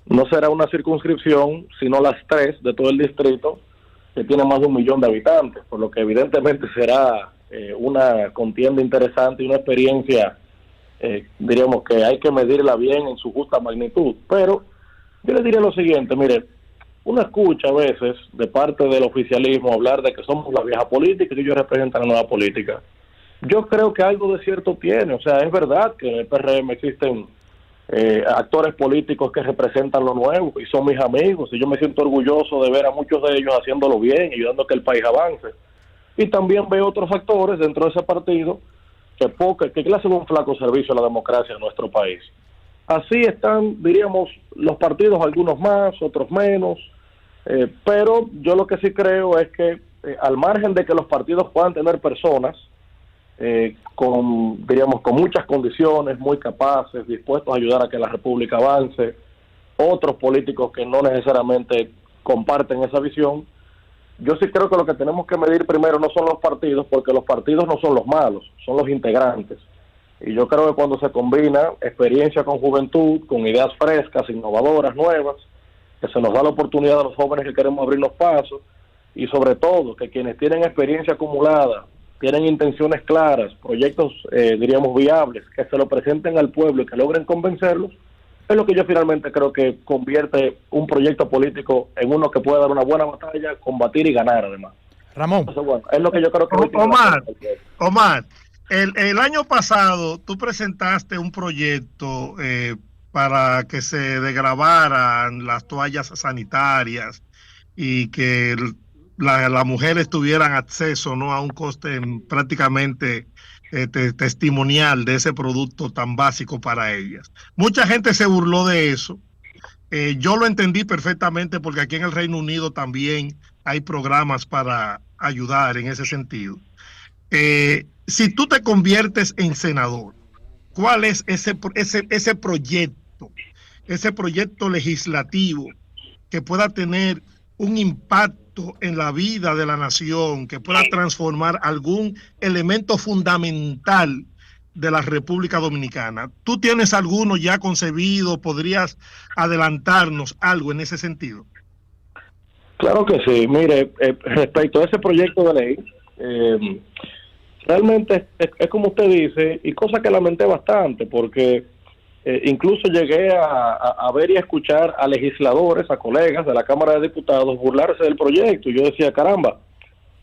F: no será una circunscripción, sino las 3 de todo el distrito, que tiene más de 1 millón de habitantes, por lo que evidentemente será una contienda interesante y una experiencia, diríamos que hay que medirla bien en su justa magnitud. Pero yo le diría lo siguiente, mire, uno escucha a veces de parte del oficialismo hablar de que somos la vieja política y que ellos representan la nueva política. Yo creo que algo de cierto tiene, o sea, es verdad que en el PRM existen actores políticos que representan lo nuevo y son mis amigos, y yo me siento orgulloso de ver a muchos de ellos haciéndolo bien, ayudando a que el país avance. Y también veo otros actores dentro de ese partido que le hacen un flaco servicio a la democracia de nuestro país. Así están, diríamos, los partidos, algunos más, otros menos, pero yo lo que sí creo es que al margen de que los partidos puedan tener personas con muchas condiciones, muy capaces, dispuestos a ayudar a que la República avance, otros políticos que no necesariamente comparten esa visión, yo sí creo que lo que tenemos que medir primero no son los partidos, porque los partidos no son los malos, son los integrantes. Y yo creo que cuando se combina experiencia con juventud, con ideas frescas, innovadoras, nuevas, que se nos da la oportunidad a los jóvenes que queremos abrirnos pasos, y sobre todo que quienes tienen experiencia acumulada, tienen intenciones claras, proyectos, diríamos, viables, que se lo presenten al pueblo y que logren convencerlos, es lo que yo finalmente creo que convierte un proyecto político en uno que pueda dar una buena batalla, combatir y ganar además.
A: Ramón.
F: Entonces, bueno, es lo que yo creo que...
C: Omar, el año pasado tú presentaste un proyecto para que se desgravaran las toallas sanitarias y que las mujeres tuvieran acceso, ¿no?, a un coste prácticamente testimonial de ese producto tan básico para ellas. Mucha gente se burló de eso. Yo lo entendí perfectamente, porque aquí en el Reino Unido también hay programas para ayudar en ese sentido. Si tú te conviertes en senador, ¿cuál es ese proyecto legislativo que pueda tener un impacto en la vida de la nación, que pueda transformar algún elemento fundamental de la República Dominicana? ¿Tú tienes alguno ya concebido? ¿Podrías adelantarnos algo en ese sentido?
F: Claro que sí. Mire, respecto a ese proyecto de ley, realmente es como usted dice, y cosa que lamenté bastante, porque incluso llegué a ver y a escuchar a legisladores, a colegas de la Cámara de Diputados burlarse del proyecto, y yo decía, caramba,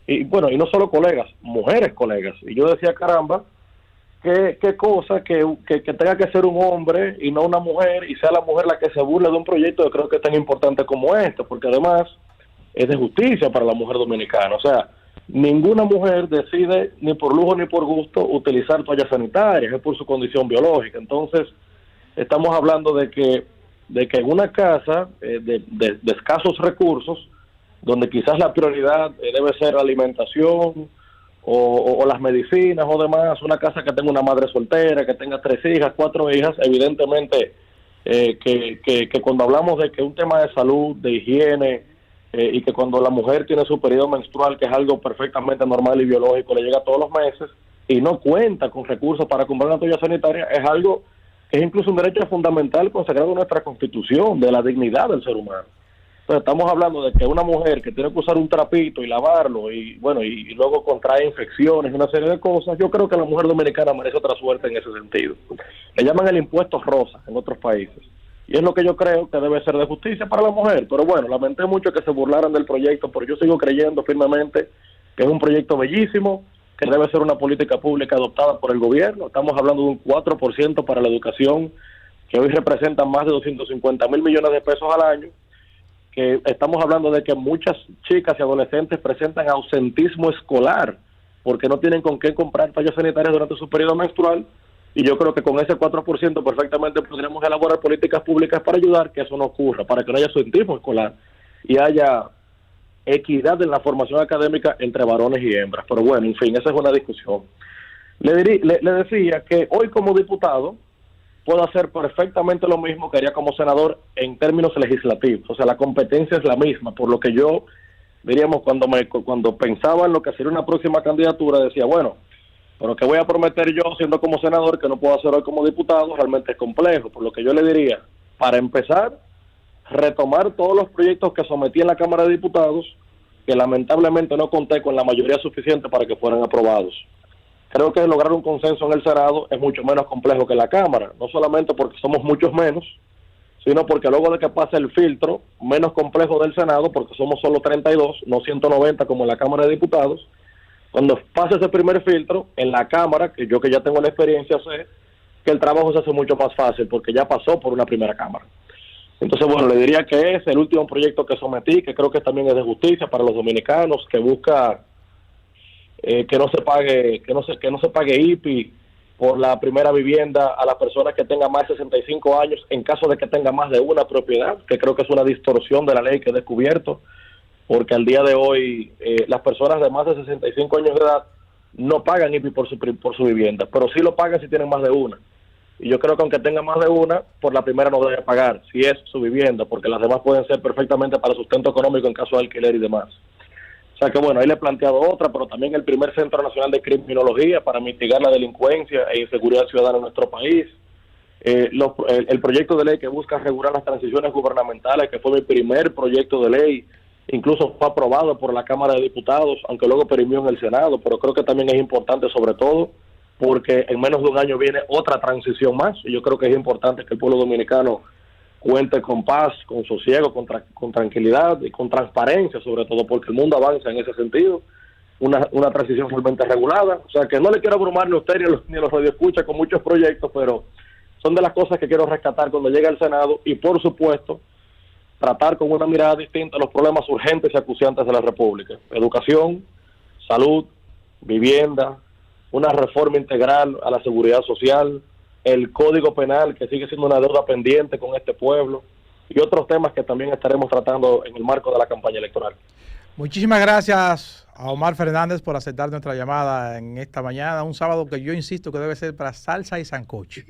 F: y bueno, y no solo colegas, mujeres colegas, y yo decía, caramba, qué cosa que tenga que ser un hombre y no una mujer, y sea la mujer la que se burle de un proyecto que creo que es tan importante como este, porque además es de justicia para la mujer dominicana. O sea, ninguna mujer decide ni por lujo ni por gusto utilizar toallas sanitarias, es por su condición biológica. Entonces, estamos hablando de que en una casa de escasos recursos, donde quizás la prioridad debe ser la alimentación o las medicinas o demás, una casa que tenga una madre soltera, que tenga 3 hijas, 4 hijas, evidentemente que cuando hablamos de que un tema de salud, de higiene, y que cuando la mujer tiene su periodo menstrual, que es algo perfectamente normal y biológico, le llega todos los meses y no cuenta con recursos para comprar una toalla sanitaria, es algo que es incluso un derecho fundamental consagrado en nuestra Constitución, de la dignidad del ser humano. Entonces estamos hablando de que una mujer que tiene que usar un trapito y lavarlo y bueno y luego contrae infecciones y una serie de cosas, yo creo que la mujer dominicana merece otra suerte en ese sentido. Le llaman el impuesto rosa en otros países. Y es lo que yo creo que debe ser de justicia para la mujer. Pero bueno, lamenté mucho que se burlaran del proyecto, pero yo sigo creyendo firmemente que es un proyecto bellísimo, que debe ser una política pública adoptada por el gobierno. Estamos hablando de un 4% para la educación, que hoy representa más de 250,000 millones de pesos al año, que estamos hablando de que muchas chicas y adolescentes presentan ausentismo escolar, porque no tienen con qué comprar toallas sanitarias durante su periodo menstrual. Y yo creo que con ese 4% perfectamente podríamos elaborar políticas públicas para ayudar que eso no ocurra, para que no haya ausentismo escolar y haya equidad en la formación académica entre varones y hembras. Pero bueno, en fin, esa es una discusión. Le decía que hoy como diputado puedo hacer perfectamente lo mismo que haría como senador en términos legislativos. O sea, la competencia es la misma, por lo que yo, diríamos, cuando pensaba en lo que sería una próxima candidatura, decía, bueno, pero ¿qué voy a prometer yo siendo como senador que no puedo hacer hoy como diputado? Realmente es complejo, por lo que yo le diría, para empezar, retomar todos los proyectos que sometí en la Cámara de Diputados, que lamentablemente no conté con la mayoría suficiente para que fueran aprobados. Creo que lograr un consenso en el Senado es mucho menos complejo que en la Cámara, no solamente porque somos muchos menos, sino porque luego de que pase el filtro, menos complejo del Senado, porque somos solo 32, no 190 como en la Cámara de Diputados. Cuando pase ese primer filtro, en la Cámara, que yo que ya tengo la experiencia, sé que el trabajo se hace mucho más fácil, porque ya pasó por una primera Cámara. Entonces, bueno, le diría que es el último proyecto que sometí, que creo que también es de justicia para los dominicanos, que busca que no se pague IPI por la primera vivienda a las personas que tengan más de 65 años en caso de que tenga más de una propiedad, que creo que es una distorsión de la ley que he descubierto, porque al día de hoy las personas de más de 65 años de edad no pagan IPI por su vivienda, pero sí lo pagan si tienen más de una. Y yo creo que aunque tenga más de una, por la primera no debe pagar, si es su vivienda, porque las demás pueden ser perfectamente para sustento económico en caso de alquiler y demás. O sea que bueno, ahí le he planteado otra, pero también el primer Centro Nacional de Criminología para mitigar la delincuencia e inseguridad ciudadana en nuestro país. El proyecto de ley que busca regular las transiciones gubernamentales, que fue mi primer proyecto de ley, incluso fue aprobado por la Cámara de Diputados, aunque luego perimió en el Senado, pero creo que también es importante sobre todo porque en menos de un año viene otra transición más, y yo creo que es importante que el pueblo dominicano cuente con paz, con sosiego, con tranquilidad y con transparencia, sobre todo porque el mundo avanza en ese sentido, una transición realmente regulada. O sea que no le quiero abrumar ni a usted ni a los radioescuchas con muchos proyectos, pero son de las cosas que quiero rescatar cuando llegue al Senado y, por supuesto, tratar con una mirada distinta los problemas urgentes y acuciantes de la República. Educación, salud, vivienda, una reforma integral a la seguridad social, el Código Penal, que sigue siendo una deuda pendiente con este pueblo, y otros temas que también estaremos tratando en el marco de la campaña electoral.
A: Muchísimas gracias a Omar Fernández por aceptar nuestra llamada en esta mañana, un sábado que yo insisto que debe ser para salsa y sancocho.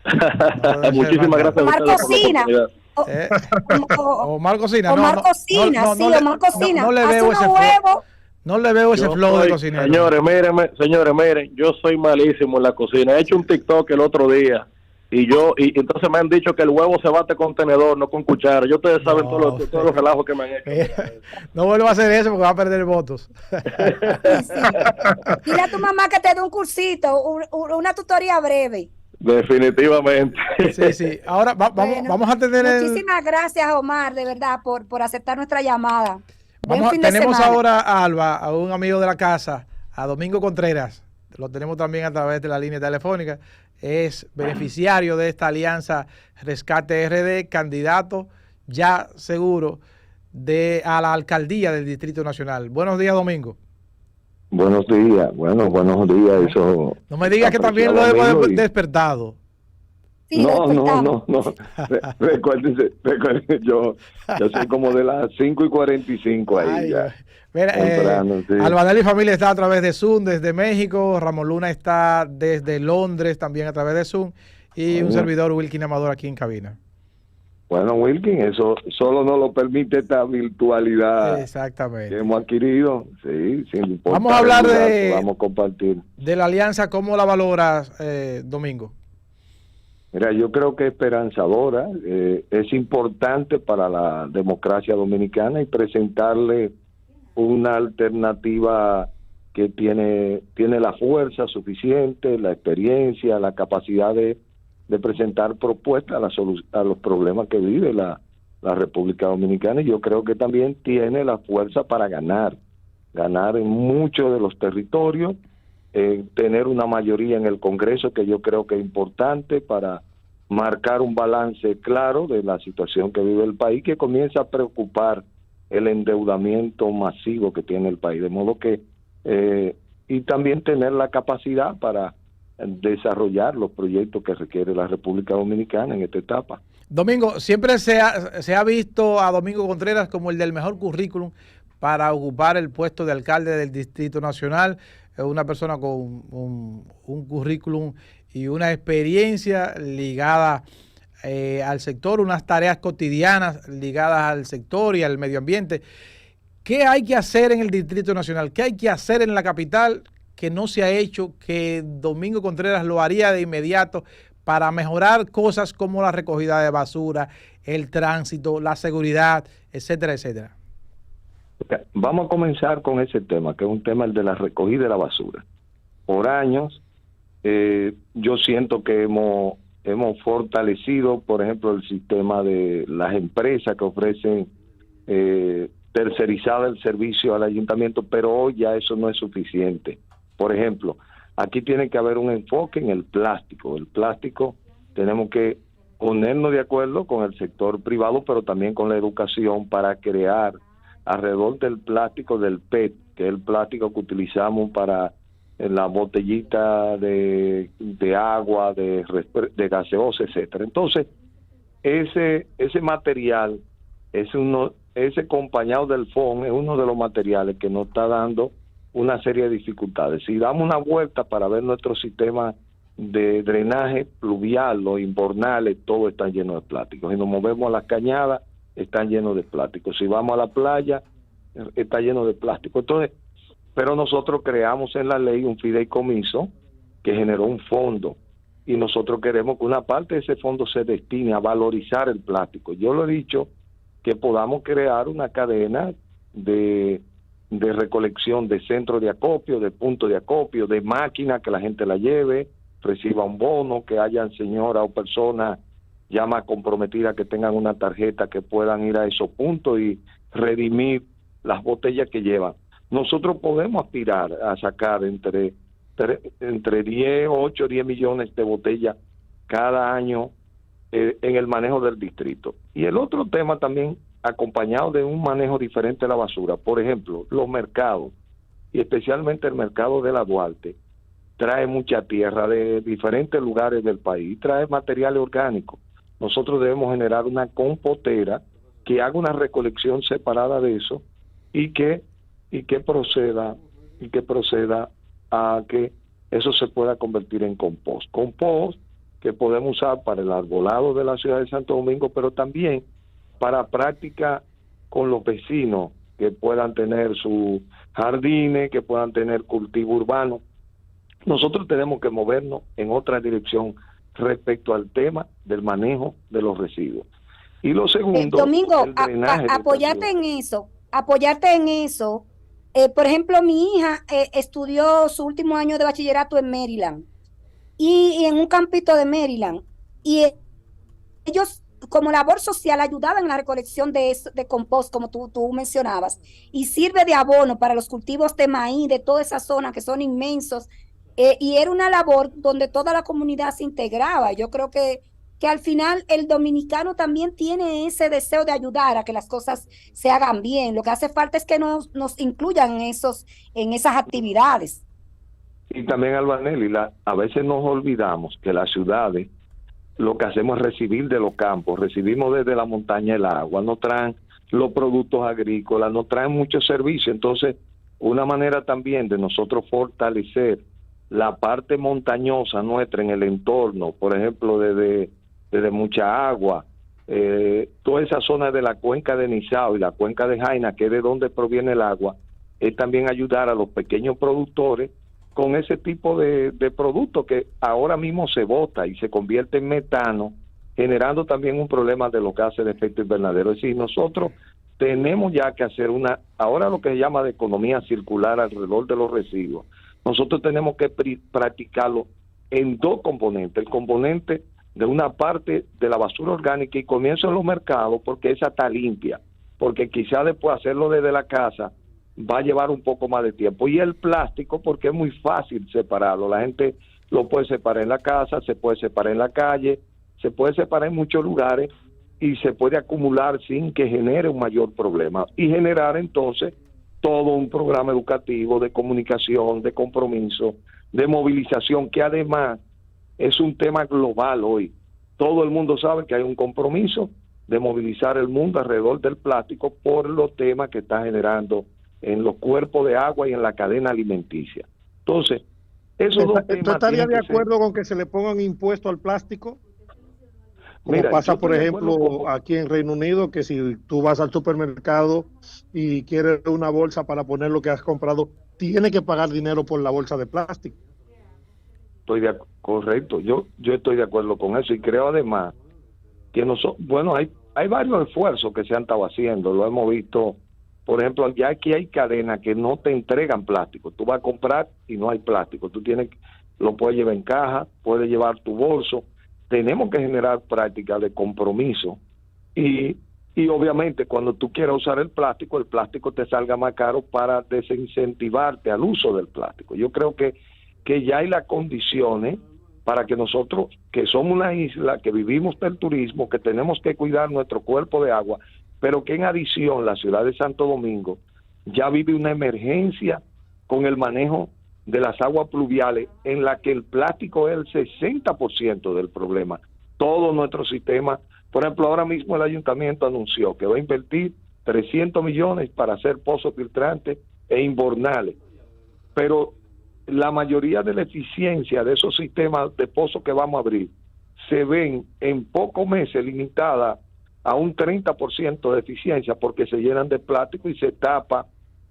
A: No
F: Muchísimas gracias.
B: Omar cocina.
A: Omar cocina.
B: Omar cocina, sí, Omar cocina.
A: No le veo ese huevo. No le veo ese flow de cocinero.
F: Señores, miren, yo soy malísimo en la cocina. He hecho un TikTok el otro día y entonces me han dicho que el huevo se bate con tenedor, no con cuchara. Yo ustedes saben todos los relajos que me han hecho.
A: No vuelvo a hacer eso porque va a perder votos.
B: Sí. Dile a tu mamá que te dé un cursito, una tutoría breve.
F: Definitivamente.
A: Sí. Ahora vamos a tener
B: muchísimas gracias, Omar, de verdad, por aceptar nuestra llamada.
A: Tenemos ahora a Alba, a un amigo de la casa, a Domingo Contreras. Lo tenemos también a través de la línea telefónica. Es beneficiario de esta alianza Rescate RD, candidato ya seguro a la alcaldía del Distrito Nacional. Buenos días, Domingo.
G: Buenos días, buenos días. Eso.
A: No me digas que también lo hemos despertado.
B: Sí,
G: no. Recuérdense, yo soy como de las 5:45 ahí.
A: Ay,
G: ya.
A: Mira,
G: Sí.
A: Albanel y familia está a través de Zoom desde México, Ramón Luna está desde Londres también a través de Zoom y un servidor, Wilkin Amador, aquí en cabina.
G: Bueno, Wilkin, eso solo nos lo permite esta virtualidad
A: exactamente
G: que hemos adquirido. Sí, sin importar.
A: Vamos a hablar
G: vamos a compartir.
A: de la alianza. ¿Cómo la valoras, Domingo?
G: Mira, yo creo que es esperanzadora, es importante para la democracia dominicana y presentarle una alternativa que tiene la fuerza suficiente, la experiencia, la capacidad de presentar propuestas a los problemas que vive la República Dominicana, y yo creo que también tiene la fuerza para ganar en muchos de los territorios, tener una mayoría en el Congreso, que yo creo que es importante para marcar un balance claro de la situación que vive el país, que comienza a preocupar el endeudamiento masivo que tiene el país, de modo que y también tener la capacidad para desarrollar los proyectos que requiere la República Dominicana en esta etapa.
A: Domingo, siempre se ha visto a Domingo Contreras como el del mejor currículum para ocupar el puesto de alcalde del Distrito Nacional, una persona con un currículum y una experiencia ligada al sector, unas tareas cotidianas ligadas al sector y al medio ambiente. ¿Qué hay que hacer en el Distrito Nacional? ¿Qué hay que hacer en la capital que no se ha hecho, que Domingo Contreras lo haría de inmediato para mejorar cosas como la recogida de basura, el tránsito, la seguridad, etcétera, etcétera?
G: Vamos a comenzar con ese tema, que es un tema, el de la recogida de la basura. Por años, yo siento que hemos fortalecido, por ejemplo, el sistema de las empresas que ofrecen tercerizada el servicio al ayuntamiento, pero hoy ya eso no es suficiente. Por ejemplo, aquí tiene que haber un enfoque en el plástico. El plástico tenemos que ponernos de acuerdo con el sector privado, pero también con la educación, para crear alrededor del plástico, del PET, que es el plástico que utilizamos para la botellita de agua, de gaseosa, etcétera. Entonces, ese material ese acompañado del FON es uno de los materiales que nos está dando una serie de dificultades. Si damos una vuelta para ver nuestro sistema de drenaje pluvial, los invernales, todo está lleno de plástico. Si nos movemos a las cañadas, están llenos de plástico. Si vamos a la playa, está lleno de plástico. Entonces, pero nosotros creamos en la ley un fideicomiso que generó un fondo, y nosotros queremos que una parte de ese fondo se destine a valorizar el plástico. Yo lo he dicho, que podamos crear una cadena de recolección, de centros de acopio, de puntos de acopio, de máquinas que la gente la lleve, reciba un bono, que hayan señoras o personas ya más comprometidas que tengan una tarjeta, que puedan ir a esos puntos y redimir las botellas que llevan. Nosotros podemos aspirar a sacar entre 8 o 10 millones de botellas cada año en el manejo del distrito. Y el otro tema también, acompañado de un manejo diferente de la basura, por ejemplo, los mercados, y especialmente el mercado de la Duarte, trae mucha tierra de diferentes lugares del país, trae materiales orgánicos. Nosotros debemos generar una compostera que haga una recolección separada de eso y que proceda a que eso se pueda convertir en compost que podemos usar para el arbolado de la ciudad de Santo Domingo, pero también para práctica con los vecinos, que puedan tener sus jardines, que puedan tener cultivo urbano. Nosotros tenemos que movernos en otra dirección respecto al tema del manejo de los residuos. Y lo segundo,
B: Domingo,
G: el drenaje
B: apoyarte en eso. Por ejemplo, mi hija estudió su último año de bachillerato en Maryland, y en un campito de Maryland, y ellos como labor social ayudaban en la recolección de compost, como tú mencionabas, y sirve de abono para los cultivos de maíz de toda esa zona, que son inmensos, y era una labor donde toda la comunidad se integraba. Yo creo que que al final el dominicano también tiene ese deseo de ayudar a que las cosas se hagan bien. Lo que hace falta es que nos incluyan en esas actividades.
G: Y también, Albanelli, a veces nos olvidamos que las ciudades lo que hacemos es recibir de los campos, recibimos desde la montaña el agua, nos traen los productos agrícolas, nos traen muchos servicios. Entonces, una manera también de nosotros fortalecer la parte montañosa nuestra en el entorno, por ejemplo, desde Mucha Agua, toda esa zona de la cuenca de Nizao y la cuenca de Jaina, que es de donde proviene el agua, es también ayudar a los pequeños productores con ese tipo de producto que ahora mismo se bota y se convierte en metano, generando también un problema de los gases de efecto invernadero. Es decir, nosotros tenemos ya que hacer ahora lo que se llama de economía circular alrededor de los residuos. Nosotros tenemos que practicarlo en dos componentes. El componente de una parte de la basura orgánica, y comienzo en los mercados porque esa está limpia, porque quizá después hacerlo desde la casa va a llevar un poco más de tiempo. Y el plástico, porque es muy fácil separarlo. La gente lo puede separar en la casa, se puede separar en la calle, se puede separar en muchos lugares y se puede acumular sin que genere un mayor problema. Y generar entonces todo un programa educativo de comunicación, de compromiso, de movilización, que además es un tema global hoy. Todo el mundo sabe que hay un compromiso de movilizar el mundo alrededor del plástico por los temas que está generando en los cuerpos de agua y en la cadena alimenticia. Entonces, esos dos temas...
H: ¿Tú estarías de acuerdo con que se le ponga un impuesto al plástico? Como pasa, por ejemplo, aquí en Reino Unido, que si tú vas al supermercado y quieres una bolsa para poner lo que has comprado, tienes que pagar dinero por la bolsa de plástico.
G: Correcto, yo estoy de acuerdo con eso, y creo además que hay varios esfuerzos que se han estado haciendo, lo hemos visto. Por ejemplo, ya aquí hay cadenas que no te entregan plástico. Tú vas a comprar y no hay plástico. Lo puedes llevar en caja, puedes llevar tu bolso. Tenemos que generar prácticas de compromiso. Y obviamente cuando tú quieras usar el plástico te salga más caro para desincentivarte al uso del plástico. Yo creo que ya hay las condiciones para que nosotros, que somos una isla, que vivimos del turismo, que tenemos que cuidar nuestro cuerpo de agua, pero que en adición la ciudad de Santo Domingo ya vive una emergencia con el manejo de las aguas pluviales, en la que el plástico es el 60% del problema. Todo nuestro sistema, por ejemplo, ahora mismo el ayuntamiento anunció que va a invertir 300 millones para hacer pozos filtrantes e invernales, pero la mayoría de la eficiencia de esos sistemas de pozos que vamos a abrir se ven en pocos meses limitadas a un 30% de eficiencia, porque se llenan de plástico y se tapa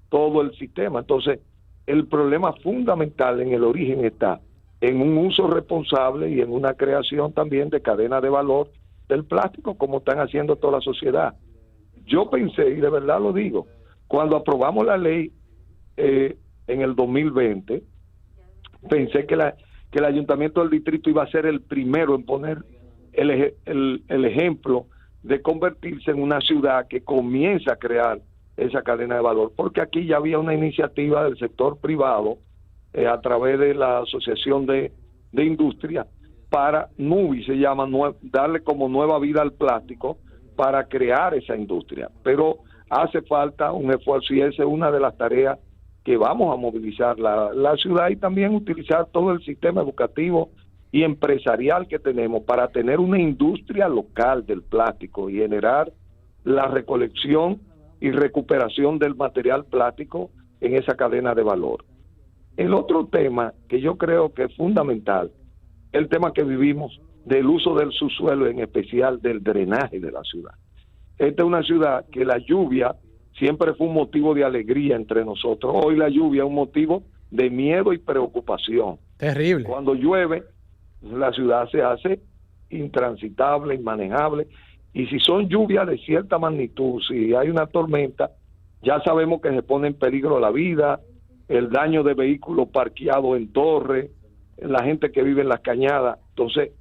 G: todo el sistema. Entonces, el problema fundamental en el origen está en un uso responsable y en una creación también de cadena de valor del plástico, como están haciendo toda la sociedad. Yo pensé, y de verdad lo digo, cuando aprobamos la ley en el 2020, pensé que el ayuntamiento del distrito iba a ser el primero en poner el ejemplo de convertirse en una ciudad que comienza a crear esa cadena de valor, porque aquí ya había una iniciativa del sector privado a través de la Asociación de Industria para NUBI, se llama, darle como nueva vida al plástico para crear esa industria, pero hace falta un esfuerzo, y esa es una de las tareas que vamos a movilizar la ciudad, y también utilizar todo el sistema educativo y empresarial que tenemos para tener una industria local del plástico y generar la recolección y recuperación del material plástico en esa cadena de valor. El otro tema que yo creo que es fundamental, el tema que vivimos del uso del subsuelo, en especial del drenaje de la ciudad. Esta es una ciudad que la lluvia siempre fue un motivo de alegría entre nosotros. Hoy la lluvia es un motivo de miedo y preocupación.
A: Terrible.
G: Cuando llueve, la ciudad se hace intransitable, inmanejable, y si son lluvias de cierta magnitud, si hay una tormenta, ya sabemos que se pone en peligro la vida, el daño de vehículos parqueados en torres, la gente que vive en las cañadas. Entonces,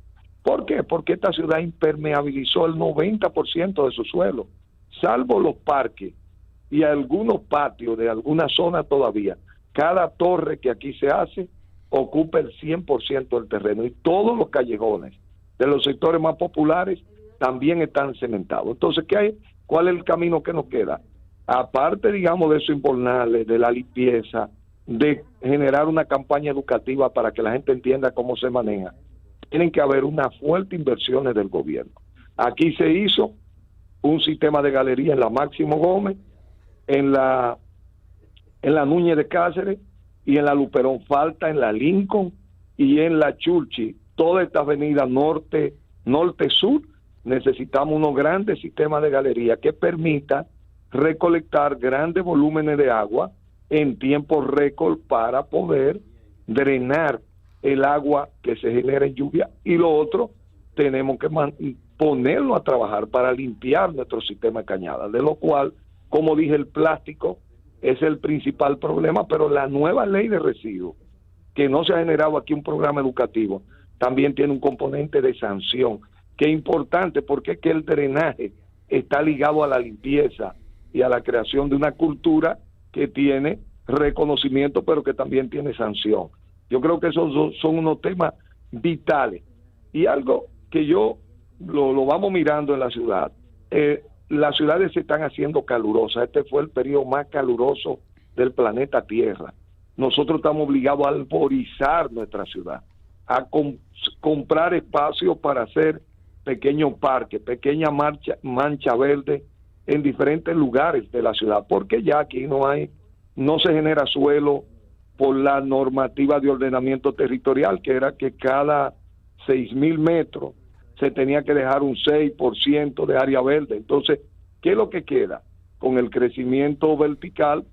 G: ¿por qué? Porque esta ciudad impermeabilizó el 90% de su suelo, salvo los parques y algunos patios de alguna zona todavía. Cada torre que aquí se hace ocupa el 100% del terreno, y todos los callejones de los sectores más populares también están cementados. Entonces, ¿qué hay? ¿Cuál es el camino que nos queda? Aparte, digamos, de esos invernales, de la limpieza, de generar una campaña educativa para que la gente entienda cómo se maneja, tienen que haber unas fuertes inversiones del gobierno. Aquí se hizo un sistema de galería en la Máximo Gómez, en la Núñez de Cáceres y en la Luperón. Falta en la Lincoln y en la Churchill. Toda esta avenida norte-sur, necesitamos unos grandes sistemas de galería que permitan recolectar grandes volúmenes de agua en tiempo récord para poder drenar el agua que se genera en lluvia. Y lo otro, tenemos que ponerlo a trabajar para limpiar nuestro sistema de cañadas, de lo cual, como dije, el plástico es el principal problema, pero la nueva ley de residuos, que no se ha generado aquí un programa educativo, también tiene un componente de sanción, que es importante porque es que el drenaje está ligado a la limpieza y a la creación de una cultura que tiene reconocimiento, pero que también tiene sanción. Yo creo que esos son unos temas vitales. Y algo que yo lo vamos mirando en la ciudad, las ciudades se están haciendo calurosas. Este fue el periodo más caluroso del planeta Tierra. Nosotros estamos obligados a arborizar nuestra ciudad, a comprar espacios para hacer pequeños parques, pequeña mancha verde en diferentes lugares de la ciudad, porque ya aquí no se genera suelo por la normativa de ordenamiento territorial, que era que cada 6,000 metros se tenía que dejar un 6% de área verde. Entonces, ¿qué es lo que queda? Con el crecimiento vertical,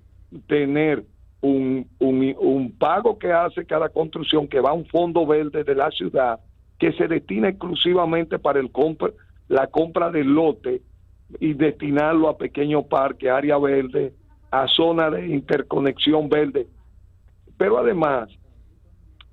G: tener un pago que hace cada construcción, que va a un fondo verde de la ciudad, que se destina exclusivamente para la compra de lote y destinarlo a pequeños parques, área verde, a zona de interconexión verde. Pero además,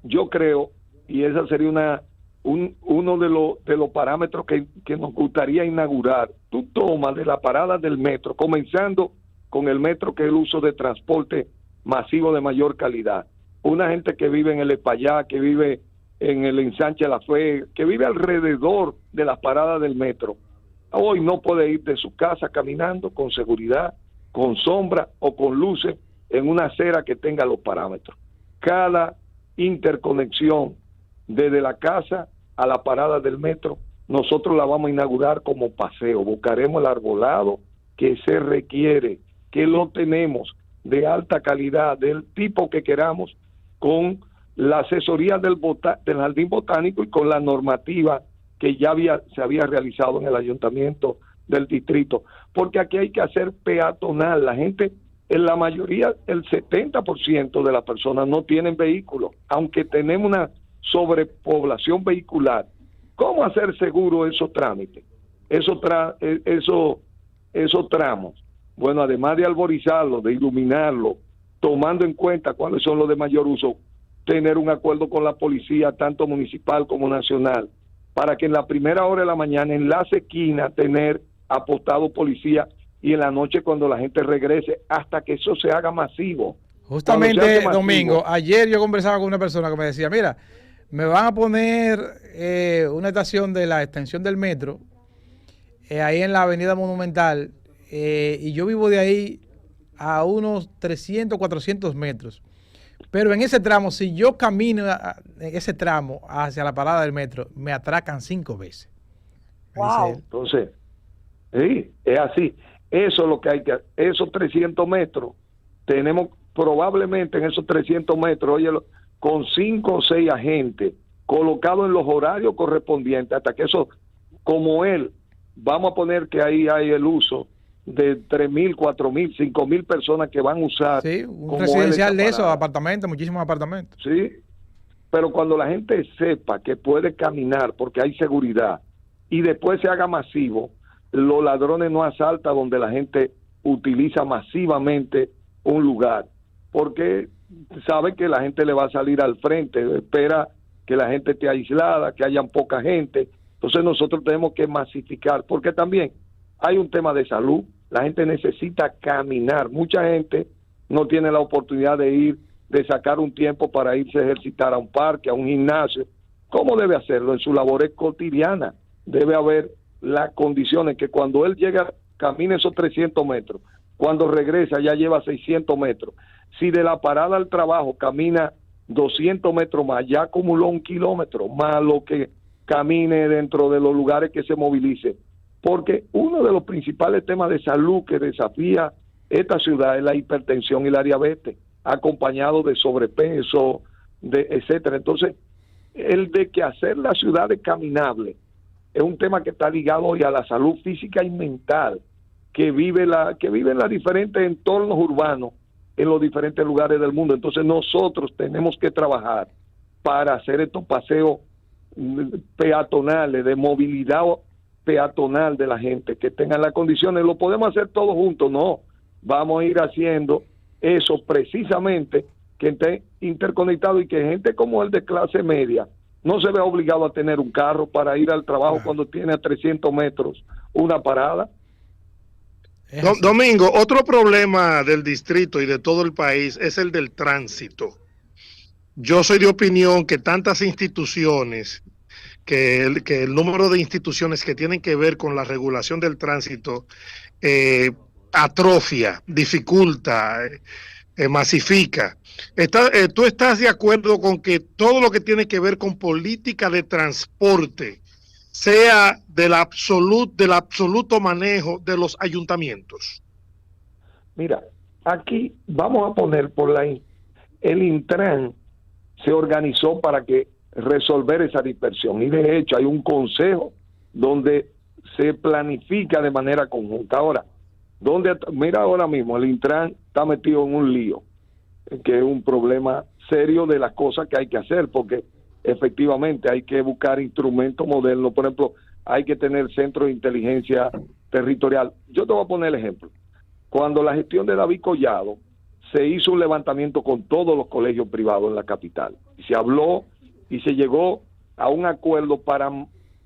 G: yo creo, y esa sería uno de los parámetros que nos gustaría inaugurar, tú tomas de la parada del metro, comenzando con el metro, que es el uso de transporte masivo de mayor calidad. Una gente que vive en el Espaillá, que vive en el Ensanche La Fe, que vive alrededor de las paradas del metro, hoy no puede ir de su casa caminando con seguridad, con sombra o con luces en una acera que tenga los parámetros. Cada interconexión desde la casa a la parada del metro, nosotros la vamos a inaugurar como paseo. Buscaremos el arbolado que se requiere, que lo tenemos de alta calidad, del tipo que queramos, con la asesoría del Jardín Botánico y con la normativa que ya se había realizado en el ayuntamiento del distrito, porque aquí hay que hacer peatonal. La gente, en la mayoría, el 70% de las personas no tienen vehículos, aunque tenemos una sobrepoblación vehicular. ¿Cómo hacer seguro esos trámites, esos tramos? Bueno, además de arborizarlo, de iluminarlo, tomando en cuenta cuáles son los de mayor uso, tener un acuerdo con la policía, tanto municipal como nacional, para que en la primera hora de la mañana, en las esquinas, tener apostado policía, y en la noche cuando la gente regrese, hasta que eso se haga masivo.
A: Justamente, Domingo, ayer yo conversaba con una persona que me decía, mira, me van a poner una estación de la extensión del metro, ahí en la Avenida Monumental, y yo vivo de ahí a unos 300, 400 metros. Pero en ese tramo, si yo camino en ese tramo hacia la parada del metro, me atracan 5 veces.
B: Wow.
G: Entonces, sí, es así. Eso es lo que hay que hacer. Esos 300 metros, tenemos probablemente en esos 300 metros, oye, con 5 o 6 agentes colocados en los horarios correspondientes, hasta que eso, como vamos a poner que ahí hay el uso de 3,000, 4,000, 5,000 personas que van a usar.
A: Sí, un residencial de esos apartamentos, muchísimos apartamentos.
G: Sí, pero cuando la gente sepa que puede caminar porque hay seguridad y después se haga masivo, los ladrones no asaltan donde la gente utiliza masivamente un lugar, porque sabe que la gente le va a salir al frente, espera que la gente esté aislada, que hayan poca gente. Entonces nosotros tenemos que masificar, porque también hay un tema de salud. La gente necesita caminar. Mucha gente no tiene la oportunidad de sacar un tiempo para irse a ejercitar a un parque, a un gimnasio, ¿Cómo debe hacerlo? En su labores cotidiana. Debe haber las condiciones que cuando él llega, camine esos 300 metros. Cuando regresa ya lleva 600 metros. Si de la parada al trabajo camina 200 metros más, ya acumuló 1 kilómetro más lo que camine dentro de los lugares que se movilice. Porque uno de los principales temas de salud que desafía esta ciudad es la hipertensión y la diabetes, acompañado de sobrepeso, etcétera. Entonces, el de que hacer la ciudad caminable es un tema que está ligado hoy a la salud física y mental que viven los diferentes entornos urbanos en los diferentes lugares del mundo. Entonces nosotros tenemos que trabajar para hacer estos paseos peatonales, de movilidad peatonal de la gente, que tengan las condiciones. Lo podemos hacer todos juntos, no. Vamos a ir haciendo eso precisamente, que esté interconectado y que gente como el de clase media no se vea obligado a tener un carro para ir al trabajo cuando tiene a 300 metros una parada.
H: Domingo, otro problema del distrito y de todo el país es el del tránsito. Yo soy de opinión que tantas instituciones, que el número de instituciones que tienen que ver con la regulación del tránsito atrofia, dificulta, masifica. ¿Tú estás de acuerdo con que todo lo que tiene que ver con política de transporte sea del absoluto manejo de los ayuntamientos?
G: Mira, aquí vamos a poner el Intran se organizó para que resolver esa dispersión, y de hecho hay un consejo donde se planifica de manera conjunta. Ahora, mira, ahora mismo el Intran está metido en un lío, que es un problema serio de las cosas que hay que hacer, porque efectivamente hay que buscar instrumentos modernos. Por ejemplo, hay que tener centros de inteligencia territorial. Yo te voy a poner el ejemplo. Cuando la gestión de David Collado se hizo un levantamiento con todos los colegios privados en la capital, y se habló y se llegó a un acuerdo para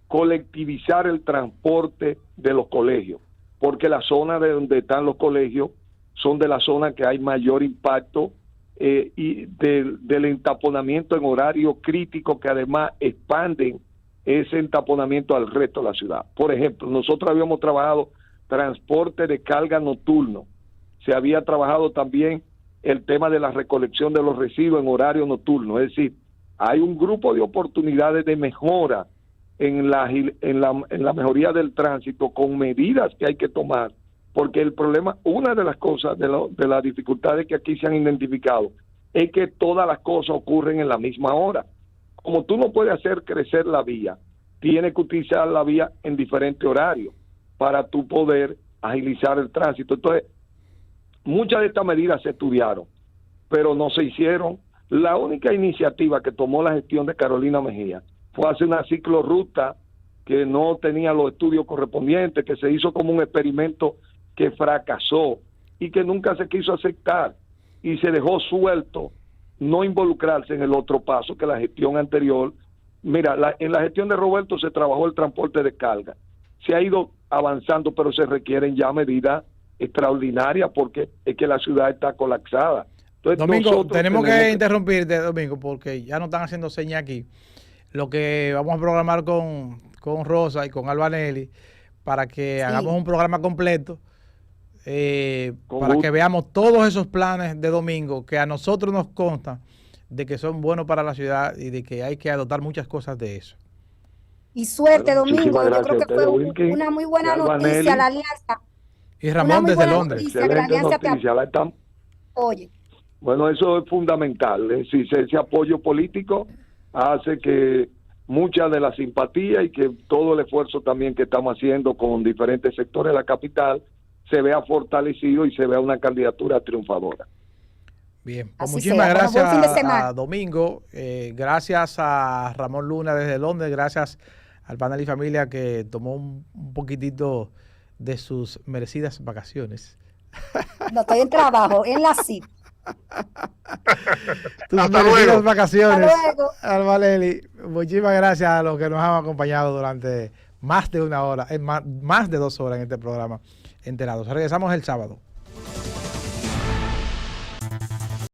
G: colectivizar el transporte de los colegios, porque la zona de donde están los colegios son de la zona que hay mayor impacto y del entaponamiento en horario crítico, que además expanden ese entaponamiento al resto de la ciudad. Por ejemplo, nosotros habíamos trabajado transporte de carga nocturno, se había trabajado también el tema de la recolección de los residuos en horario nocturno. Es decir, hay un grupo de oportunidades de mejora en la mejoría del tránsito, con medidas que hay que tomar, porque el problema, una de las cosas, de las dificultades que aquí se han identificado, es que todas las cosas ocurren en la misma hora. Como tú no puedes hacer crecer la vía, tienes que utilizar la vía en diferentes horarios para tú poder agilizar el tránsito. Entonces, muchas de estas medidas se estudiaron, pero no se hicieron. La única iniciativa que tomó la gestión de Carolina Mejía fue hacer una ciclorruta que no tenía los estudios correspondientes, que se hizo como un experimento que fracasó y que nunca se quiso aceptar, y se dejó suelto no involucrarse en el otro paso que la gestión anterior. Mira, en la gestión de Roberto se trabajó el transporte de carga, se ha ido avanzando, pero se requieren ya medidas extraordinarias, porque es que la ciudad está colapsada. Entonces,
A: Domingo, tenemos que interrumpirte, Domingo, porque ya nos están haciendo señas aquí. Lo que vamos a programar con Rosa y con Albanelli, para que hagamos un programa completo, para que veamos todos esos planes de Domingo, que a nosotros nos consta de que son buenos para la ciudad y de que hay que adoptar muchas cosas de eso.
B: Y suerte, Domingo. Yo creo que fue una muy buena noticia la alianza.
A: Y Ramón desde Londres.
B: Oye.
G: Bueno, eso es fundamental. Ese apoyo político hace que mucha de la simpatía y que todo el esfuerzo también que estamos haciendo con diferentes sectores de la capital se vea fortalecido y se vea una candidatura triunfadora.
A: Bien, pues muchísimas gracias a Domingo, gracias a Ramón Luna desde Londres, gracias al panel y familia que tomó un poquitito de sus merecidas vacaciones.
B: No estoy en trabajo, en la cita.
A: Tus merecidas vacaciones. Albanelli, muchísimas gracias a los que nos han acompañado durante más de una hora, más de 2 horas en este programa Enterados. Regresamos el sábado.